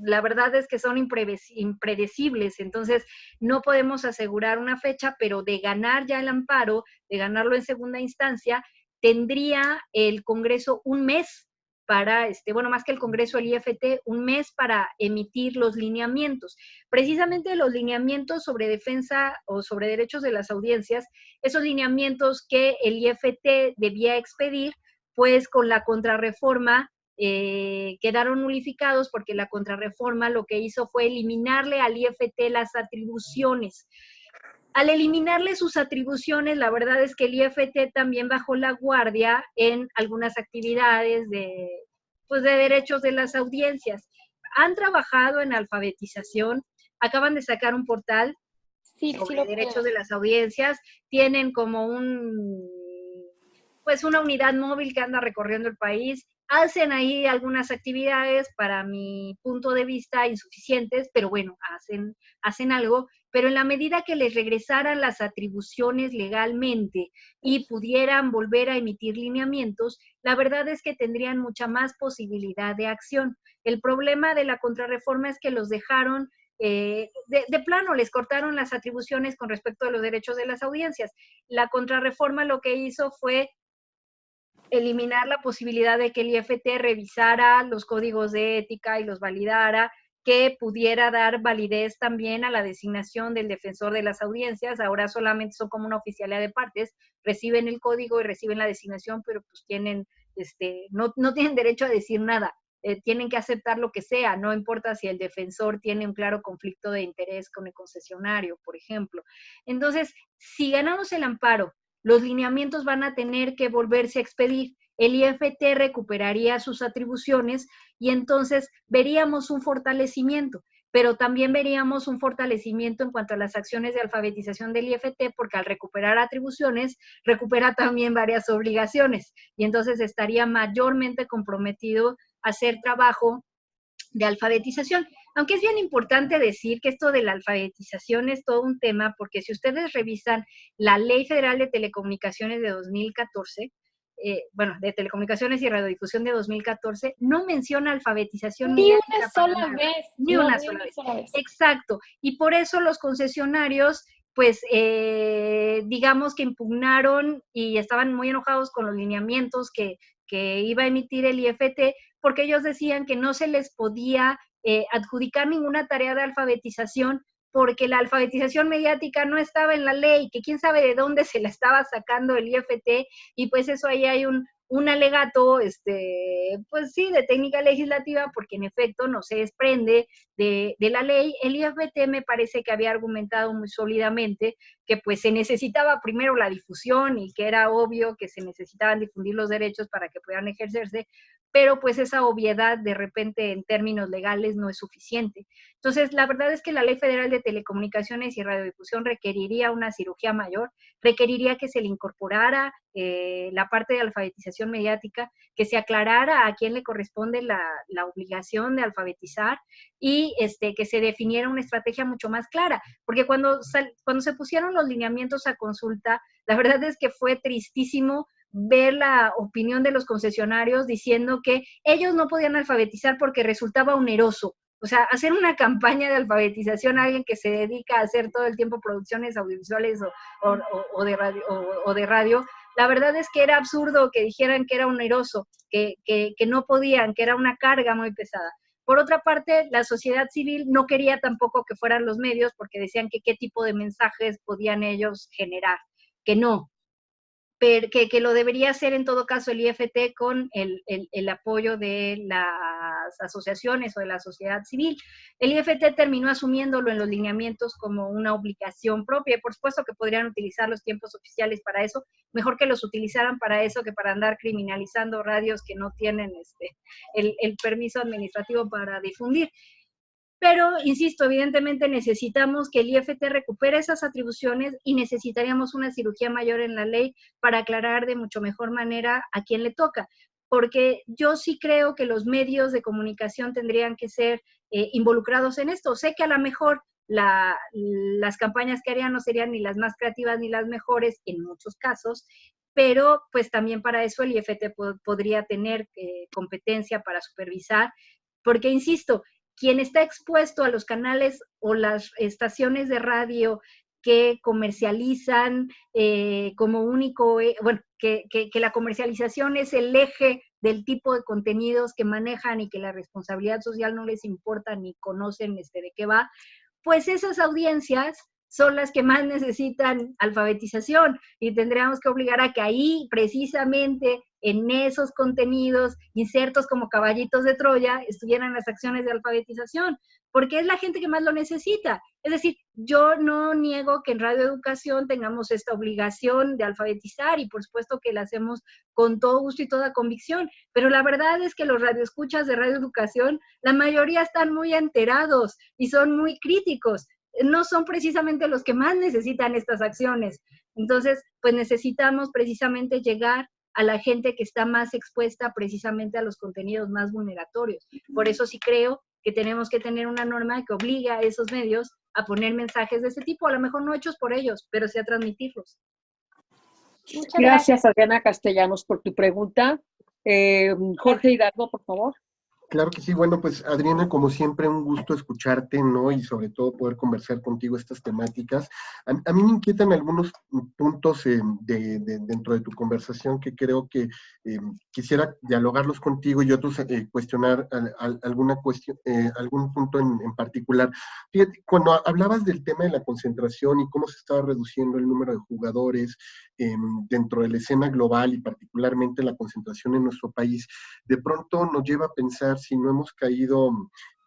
la verdad es que son impredecibles, entonces no podemos asegurar una fecha, pero de ganar ya el amparo, de ganarlo en segunda instancia, tendría el Congreso un mes para, más que el Congreso, el IFT, un mes para emitir los lineamientos. Precisamente los lineamientos sobre defensa o sobre derechos de las audiencias, esos lineamientos que el IFT debía expedir, pues con la contrarreforma quedaron nulificados porque la contrarreforma lo que hizo fue eliminarle al IFT las atribuciones. Al eliminarle sus atribuciones, la verdad es que el IFT también bajó la guardia en algunas actividades de derechos de las audiencias. Han trabajado en alfabetización, acaban de sacar un portal sobre derechos de las audiencias, tienen como una unidad móvil que anda recorriendo el país, hacen ahí algunas actividades, para mi punto de vista, insuficientes, pero bueno, hacen algo, pero en la medida que les regresaran las atribuciones legalmente y pudieran volver a emitir lineamientos, la verdad es que tendrían mucha más posibilidad de acción. El problema de la contrarreforma es que los dejaron de plano, les cortaron las atribuciones con respecto a los derechos de las audiencias. La contrarreforma lo que hizo fue eliminar la posibilidad de que el IFT revisara los códigos de ética y los validara, que pudiera dar validez también a la designación del defensor de las audiencias. Ahora solamente son como una oficialía de partes, reciben el código y reciben la designación, pero pues tienen, no tienen derecho a decir nada. tienen que aceptar lo que sea, no importa si el defensor tiene un claro conflicto de interés con el concesionario, por ejemplo. Entonces, si ganamos el amparo, los lineamientos van a tener que volverse a expedir. El IFT recuperaría sus atribuciones y entonces veríamos un fortalecimiento, pero también veríamos un fortalecimiento en cuanto a las acciones de alfabetización del IFT, porque al recuperar atribuciones, recupera también varias obligaciones, y entonces estaría mayormente comprometido a hacer trabajo de alfabetización. Aunque es bien importante decir que esto de la alfabetización es todo un tema, porque si ustedes revisan la Ley Federal de Telecomunicaciones de 2014, de Telecomunicaciones y Radiodifusión de 2014, no menciona alfabetización ni mediática una sola vez. Ni una sola vez. Exacto. Y por eso los concesionarios, pues, digamos que impugnaron y estaban muy enojados con los lineamientos que iba a emitir el IFT, porque ellos decían que no se les podía adjudicar ninguna tarea de alfabetización, porque la alfabetización mediática no estaba en la ley, que quién sabe de dónde se la estaba sacando el IFT, y pues eso ahí hay un alegato, pues sí, de técnica legislativa, porque en efecto no se desprende de la ley. El IFT me parece que había argumentado muy sólidamente que pues se necesitaba primero la difusión y que era obvio que se necesitaban difundir los derechos para que pudieran ejercerse, pero pues esa obviedad de repente en términos legales no es suficiente. Entonces, la verdad es que la Ley Federal de Telecomunicaciones y Radiodifusión requeriría una cirugía mayor, requeriría que se le incorporara la parte de alfabetización mediática, que se aclarara a quién le corresponde la obligación de alfabetizar y que se definiera una estrategia mucho más clara, porque cuando se pusieron los lineamientos a consulta, la verdad es que fue tristísimo ver la opinión de los concesionarios diciendo que ellos no podían alfabetizar porque resultaba oneroso. O sea, hacer una campaña de alfabetización a alguien que se dedica a hacer todo el tiempo producciones audiovisuales o de radio, la verdad es que era absurdo que dijeran que era oneroso, que no podían, que era una carga muy pesada. Por otra parte, la sociedad civil no quería tampoco que fueran los medios porque decían que qué tipo de mensajes podían ellos generar, que no, pero que lo debería hacer en todo caso el IFT con el apoyo de las asociaciones o de la sociedad civil. El IFT terminó asumiéndolo en los lineamientos como una obligación propia, y por supuesto que podrían utilizar los tiempos oficiales para eso, mejor que los utilizaran para eso que para andar criminalizando radios que no tienen el permiso administrativo para difundir. Pero, insisto, evidentemente necesitamos que el IFT recupere esas atribuciones y necesitaríamos una cirugía mayor en la ley para aclarar de mucho mejor manera a quién le toca. Porque yo sí creo que los medios de comunicación tendrían que ser involucrados en esto. Sé que a lo mejor las campañas que harían no serían ni las más creativas ni las mejores en muchos casos, pero pues también para eso el IFT podría tener competencia para supervisar, porque, insisto, quien está expuesto a los canales o las estaciones de radio que comercializan como único, que la comercialización es el eje del tipo de contenidos que manejan y que la responsabilidad social no les importa ni conocen de qué va, pues esas audiencias son las que más necesitan alfabetización y tendríamos que obligar a que ahí precisamente en esos contenidos insertos como caballitos de Troya estuvieran las acciones de alfabetización, porque es la gente que más lo necesita. Es decir, yo no niego que en radioeducación tengamos esta obligación de alfabetizar y por supuesto que la hacemos con todo gusto y toda convicción, pero la verdad es que los radioescuchas de radioeducación, la mayoría están muy enterados y son muy críticos, no son precisamente los que más necesitan estas acciones. Entonces, pues necesitamos precisamente llegar a la gente que está más expuesta precisamente a los contenidos más vulneratorios. Por eso sí creo que tenemos que tener una norma que obligue a esos medios a poner mensajes de ese tipo, a lo mejor no hechos por ellos, pero sí a transmitirlos. Gracias, Adriana Castellanos, por tu pregunta. Jorge Hidalgo, por favor. Claro que sí. Bueno, pues Adriana, como siempre, un gusto escucharte, ¿no? Y sobre todo poder conversar contigo estas temáticas. A mí me inquietan algunos puntos dentro de tu conversación que creo que quisiera dialogarlos contigo y otros cuestionar alguna cuestión, algún punto en particular. Fíjate, cuando hablabas del tema de la concentración y cómo se estaba reduciendo el número de jugadores dentro de la escena global y particularmente la concentración en nuestro país, de pronto nos lleva a pensar preguntar si no hemos caído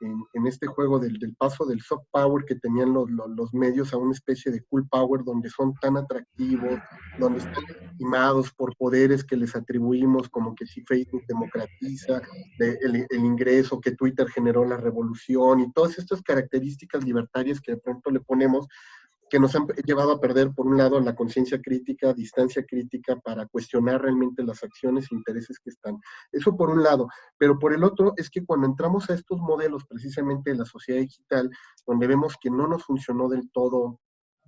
en este juego del paso del soft power que tenían los medios a una especie de cool power, donde son tan atractivos, donde están legitimados por poderes que les atribuimos, como que si Facebook democratiza el ingreso, que Twitter generó la revolución, y todas estas características libertarias que de pronto le ponemos, que nos han llevado a perder, por un lado, la conciencia crítica, distancia crítica, para cuestionar realmente las acciones e intereses que están. Eso por un lado, pero por el otro es que cuando entramos a estos modelos precisamente de la sociedad digital, donde vemos que no nos funcionó del todo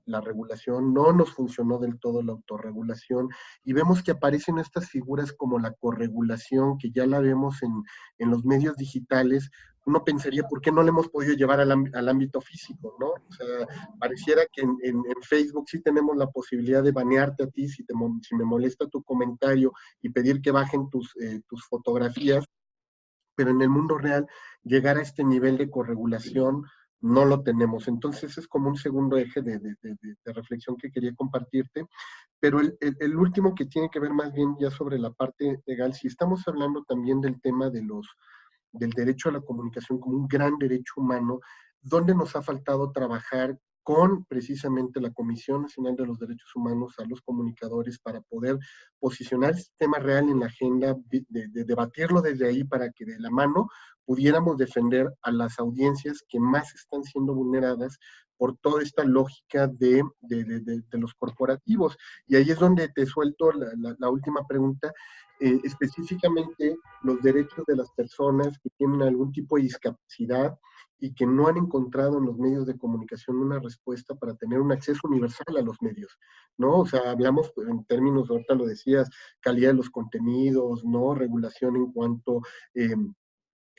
la regulación, no nos funcionó del todo la autorregulación, y vemos que aparecen estas figuras como la corregulación, que ya la vemos en los medios digitales. Uno pensaría, ¿por qué no le hemos podido llevar al ámbito físico, no? O sea, pareciera que en Facebook sí tenemos la posibilidad de banearte a ti si me molesta tu comentario y pedir que bajen tus fotografías, pero en el mundo real llegar a este nivel de corregulación no lo tenemos. Entonces es como un segundo eje de reflexión que quería compartirte. Pero el último, que tiene que ver más bien ya sobre la parte legal, si estamos hablando también del tema del derecho a la comunicación como un gran derecho humano, donde nos ha faltado trabajar con precisamente la Comisión Nacional de los Derechos Humanos a los comunicadores para poder posicionar este tema real en la agenda, de debatirlo desde ahí, para que de la mano pudiéramos defender a las audiencias que más están siendo vulneradas por toda esta lógica de los corporativos. Y ahí es donde te suelto la última pregunta, específicamente los derechos de las personas que tienen algún tipo de discapacidad y que no han encontrado en los medios de comunicación una respuesta para tener un acceso universal a los medios, ¿no? O sea, hablamos en términos, ahorita lo decías, calidad de los contenidos, ¿no? Regulación en cuanto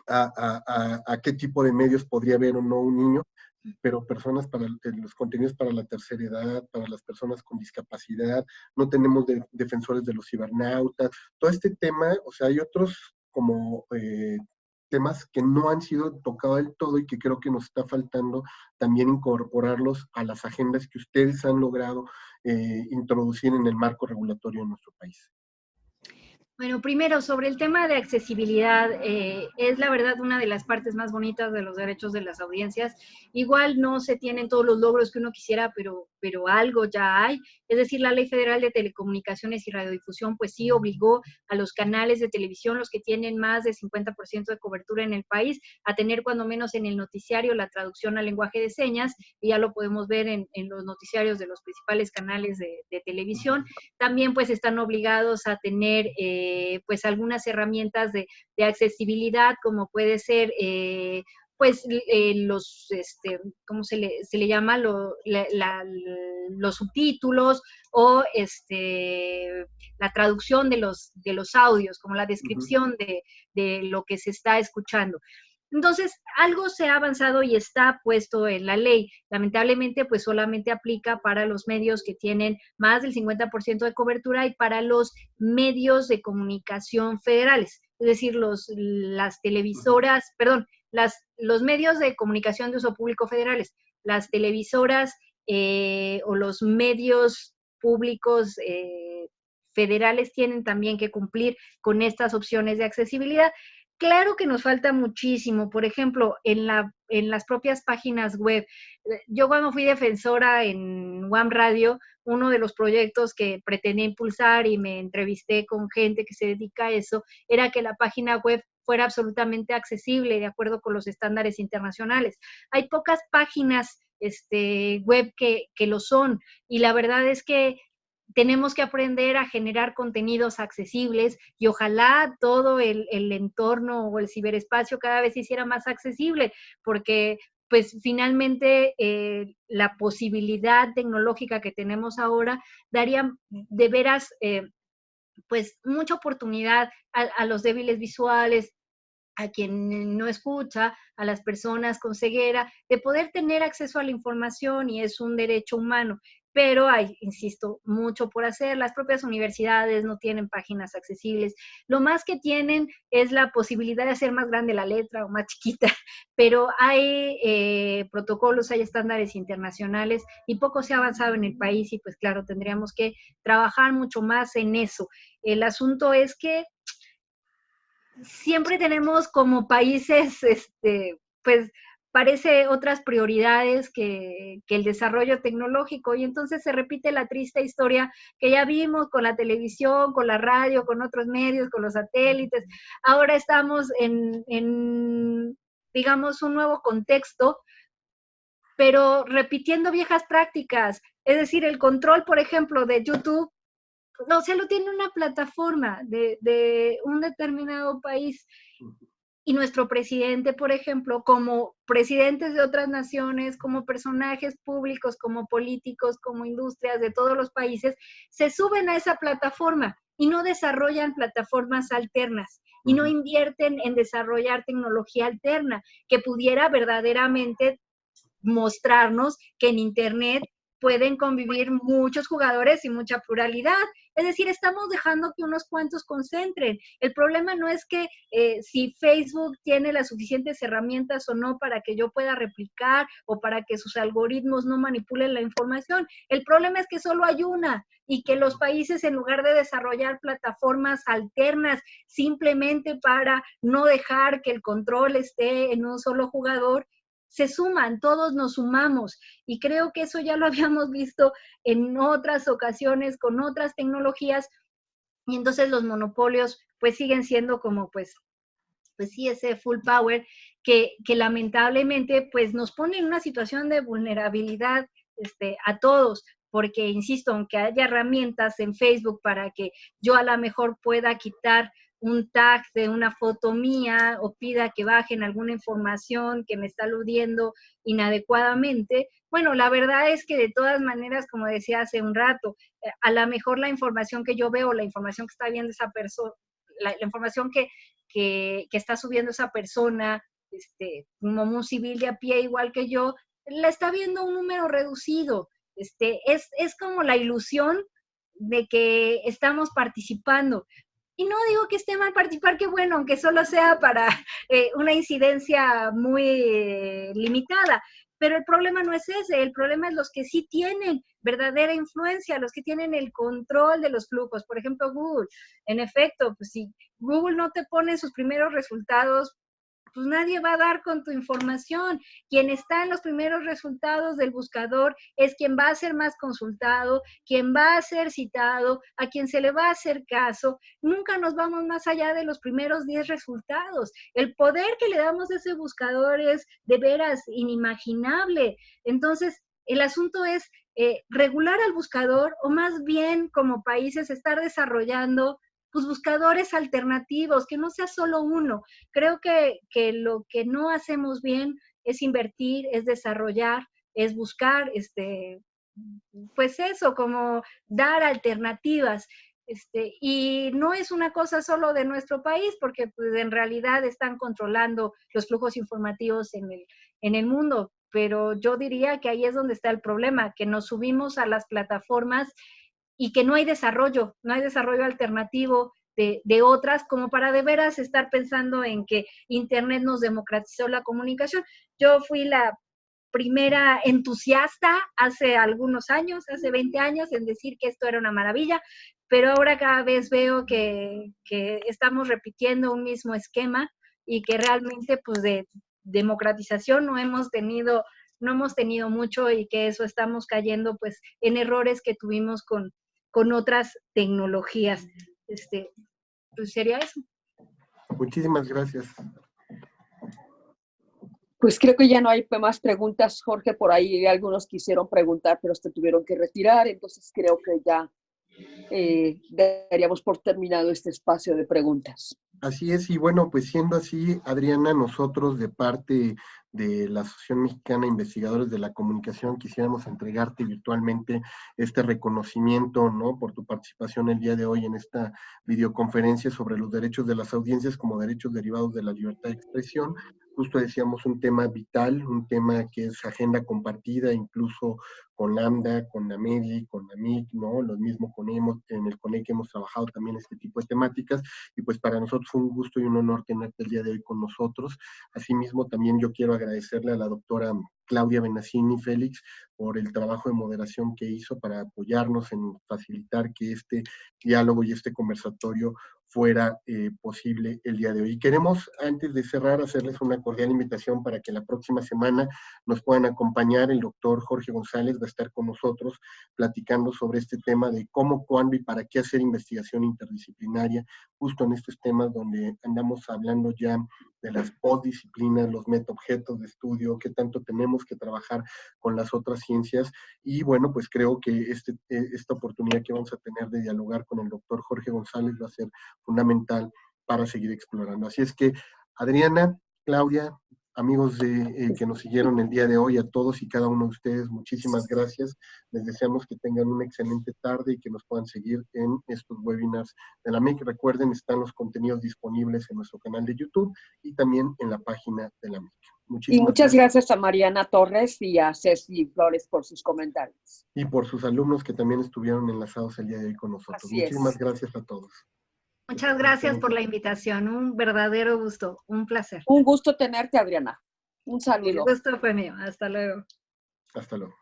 a qué tipo de medios podría ver o no un niño, pero personas para los contenidos para la tercera edad, para las personas con discapacidad, no tenemos defensores de los cibernautas, todo este tema. O sea, hay otros como temas que no han sido tocados del todo y que creo que nos está faltando también incorporarlos a las agendas que ustedes han logrado introducir en el marco regulatorio de nuestro país. Bueno, primero, sobre el tema de accesibilidad, es la verdad una de las partes más bonitas de los derechos de las audiencias. Igual no se tienen todos los logros que uno quisiera, pero algo ya hay. Es decir, la Ley Federal de Telecomunicaciones y Radiodifusión, pues sí obligó a los canales de televisión, los que tienen más del 50% de cobertura en el país, a tener cuando menos en el noticiario la traducción al lenguaje de señas, y ya lo podemos ver en los noticiarios de los principales canales de televisión. También pues están obligados a tener pues algunas herramientas de accesibilidad, como puede ser pues los, ¿cómo se le llama? Los subtítulos, o la traducción de los audios, como la descripción de lo que se está escuchando. Entonces, algo se ha avanzado y está puesto en la ley. Lamentablemente, pues solamente aplica para los medios que tienen más del 50% de cobertura y para los medios de comunicación federales, es decir, las televisoras, perdón, los medios de comunicación de uso público federales, las televisoras o los medios públicos federales tienen también que cumplir con estas opciones de accesibilidad. Claro que nos falta muchísimo, por ejemplo, en las propias páginas web. Yo cuando fui defensora en UAM Radio, uno de los proyectos que pretendía impulsar, y me entrevisté con gente que se dedica a eso, era que la página web fuera absolutamente accesible de acuerdo con los estándares internacionales. Hay pocas páginas web que lo son, y la verdad es que tenemos que aprender a generar contenidos accesibles, y ojalá todo el entorno o el ciberespacio cada vez se hiciera más accesible, porque pues finalmente la posibilidad tecnológica que tenemos ahora daría de veras pues mucha oportunidad a los débiles visuales, a quien no escucha, a las personas con ceguera, de poder tener acceso a la información, y es un derecho humano. Pero hay, insisto, mucho por hacer. Las propias universidades no tienen páginas accesibles. Lo más que tienen es la posibilidad de hacer más grande la letra o más chiquita, pero hay protocolos, hay estándares internacionales, y poco se ha avanzado en el país, y pues claro, tendríamos que trabajar mucho más en eso. El asunto es que siempre tenemos como países, pues parece otras prioridades que el desarrollo tecnológico, y entonces se repite la triste historia que ya vimos con la televisión, con la radio, con otros medios, con los satélites. Ahora estamos en digamos, un nuevo contexto, pero repitiendo viejas prácticas. Es decir, el control, por ejemplo, de YouTube, no, se lo tiene una plataforma de un determinado país. Y nuestro presidente, por ejemplo, como presidentes de otras naciones, como personajes públicos, como políticos, como industrias de todos los países, se suben a esa plataforma y no desarrollan plataformas alternas y no invierten en desarrollar tecnología alterna que pudiera verdaderamente mostrarnos que en Internet pueden convivir muchos jugadores y mucha pluralidad. Es decir, estamos dejando que unos cuantos concentren. El problema no es que si Facebook tiene las suficientes herramientas o no para que yo pueda replicar o para que sus algoritmos no manipulen la información. El problema es que solo hay una y que los países, en lugar de desarrollar plataformas alternas simplemente para no dejar que el control esté en un solo jugador, se suman, todos nos sumamos, y creo que eso ya lo habíamos visto en otras ocasiones con otras tecnologías, y entonces los monopolios pues siguen siendo como pues sí, ese full power que lamentablemente pues nos pone en una situación de vulnerabilidad a todos, porque insisto, aunque haya herramientas en Facebook para que yo a lo mejor pueda quitar un tag de una foto mía o pida que bajen alguna información que me está aludiendo inadecuadamente, bueno, la verdad es que de todas maneras, como decía hace un rato, a lo mejor la información que yo veo, la información que está viendo esa persona, la información que está subiendo esa persona, como un civil de a pie igual que yo, la está viendo un número reducido. Es como la ilusión de que estamos participando. Y no digo que esté mal participar, que bueno, aunque solo sea para una incidencia muy limitada, pero el problema no es ese, el problema es los que sí tienen verdadera influencia, los que tienen el control de los flujos. Por ejemplo, Google. En efecto, pues si Google no te pone sus primeros resultados, pues nadie va a dar con tu información. Quien está en los primeros resultados del buscador es quien va a ser más consultado, quien va a ser citado, a quien se le va a hacer caso. Nunca nos vamos más allá de los primeros 10 resultados. El poder que le damos a ese buscador es de veras inimaginable. Entonces, el asunto es regular al buscador, o más bien como países estar desarrollando pues buscadores alternativos, que no sea solo uno. Creo que lo que no hacemos bien es invertir, es desarrollar, es buscar, pues eso, como dar alternativas. Y no es una cosa solo de nuestro país, porque pues, en realidad están controlando los flujos informativos en el mundo, pero yo diría que ahí es donde está el problema, que nos subimos a las plataformas y que no hay desarrollo alternativo de otras, como para de veras estar pensando en que Internet nos democratizó la comunicación. Yo fui la primera entusiasta hace algunos años, hace 20 años, en decir que esto era una maravilla, pero ahora cada vez veo que estamos repitiendo un mismo esquema y que realmente pues de democratización no hemos tenido mucho, y que eso estamos cayendo pues en errores que tuvimos con otras tecnologías. Pues sería eso. Muchísimas gracias. Pues creo que ya no hay más preguntas, Jorge. Por ahí algunos quisieron preguntar, pero se tuvieron que retirar. Entonces creo que ya daríamos por terminado este espacio de preguntas. Así es, y bueno, pues siendo así, Adriana, nosotros de parte de la Asociación Mexicana de Investigadores de la Comunicación quisiéramos entregarte virtualmente este reconocimiento, ¿no?, por tu participación el día de hoy en esta videoconferencia sobre los derechos de las audiencias como derechos derivados de la libertad de expresión. Justo decíamos un tema vital, un tema que es agenda compartida, incluso con Lambda, con Amedi, con AMIC, ¿no? Lo mismo con en el CONEC hemos trabajado también este tipo de temáticas, y pues para nosotros fue un gusto y un honor tenerte el día de hoy con nosotros. Asimismo, también yo quiero agradecerle a la doctora Claudia Benassini Félix por el trabajo de moderación que hizo para apoyarnos en facilitar que este diálogo y este conversatorio fuera posible el día de hoy. Y queremos, antes de cerrar, hacerles una cordial invitación para que la próxima semana nos puedan acompañar. El doctor Jorge González va a estar con nosotros platicando sobre este tema de cómo, cuándo y para qué hacer investigación interdisciplinaria, justo en estos temas donde andamos hablando ya de las postdisciplinas, los metaobjetos de estudio, qué tanto tenemos que trabajar con las otras ciencias. Y bueno, pues creo que esta oportunidad que vamos a tener de dialogar con el doctor Jorge González va a ser fundamental para seguir explorando. Así es que, Adriana, Claudia, amigos que nos siguieron el día de hoy, a todos y cada uno de ustedes, muchísimas gracias. Les deseamos que tengan una excelente tarde y que nos puedan seguir en estos webinars de la MEC. Recuerden, están los contenidos disponibles en nuestro canal de YouTube y también en la página de la MEC. Y muchas gracias a Mariana Torres y a Ceci Flores por sus comentarios. Y por sus alumnos que también estuvieron enlazados el día de hoy con nosotros. Muchísimas gracias a todos. Muchas gracias por la invitación, un verdadero gusto, un placer. Un gusto tenerte, Adriana. Un saludo. El gusto fue mío, hasta luego. Hasta luego.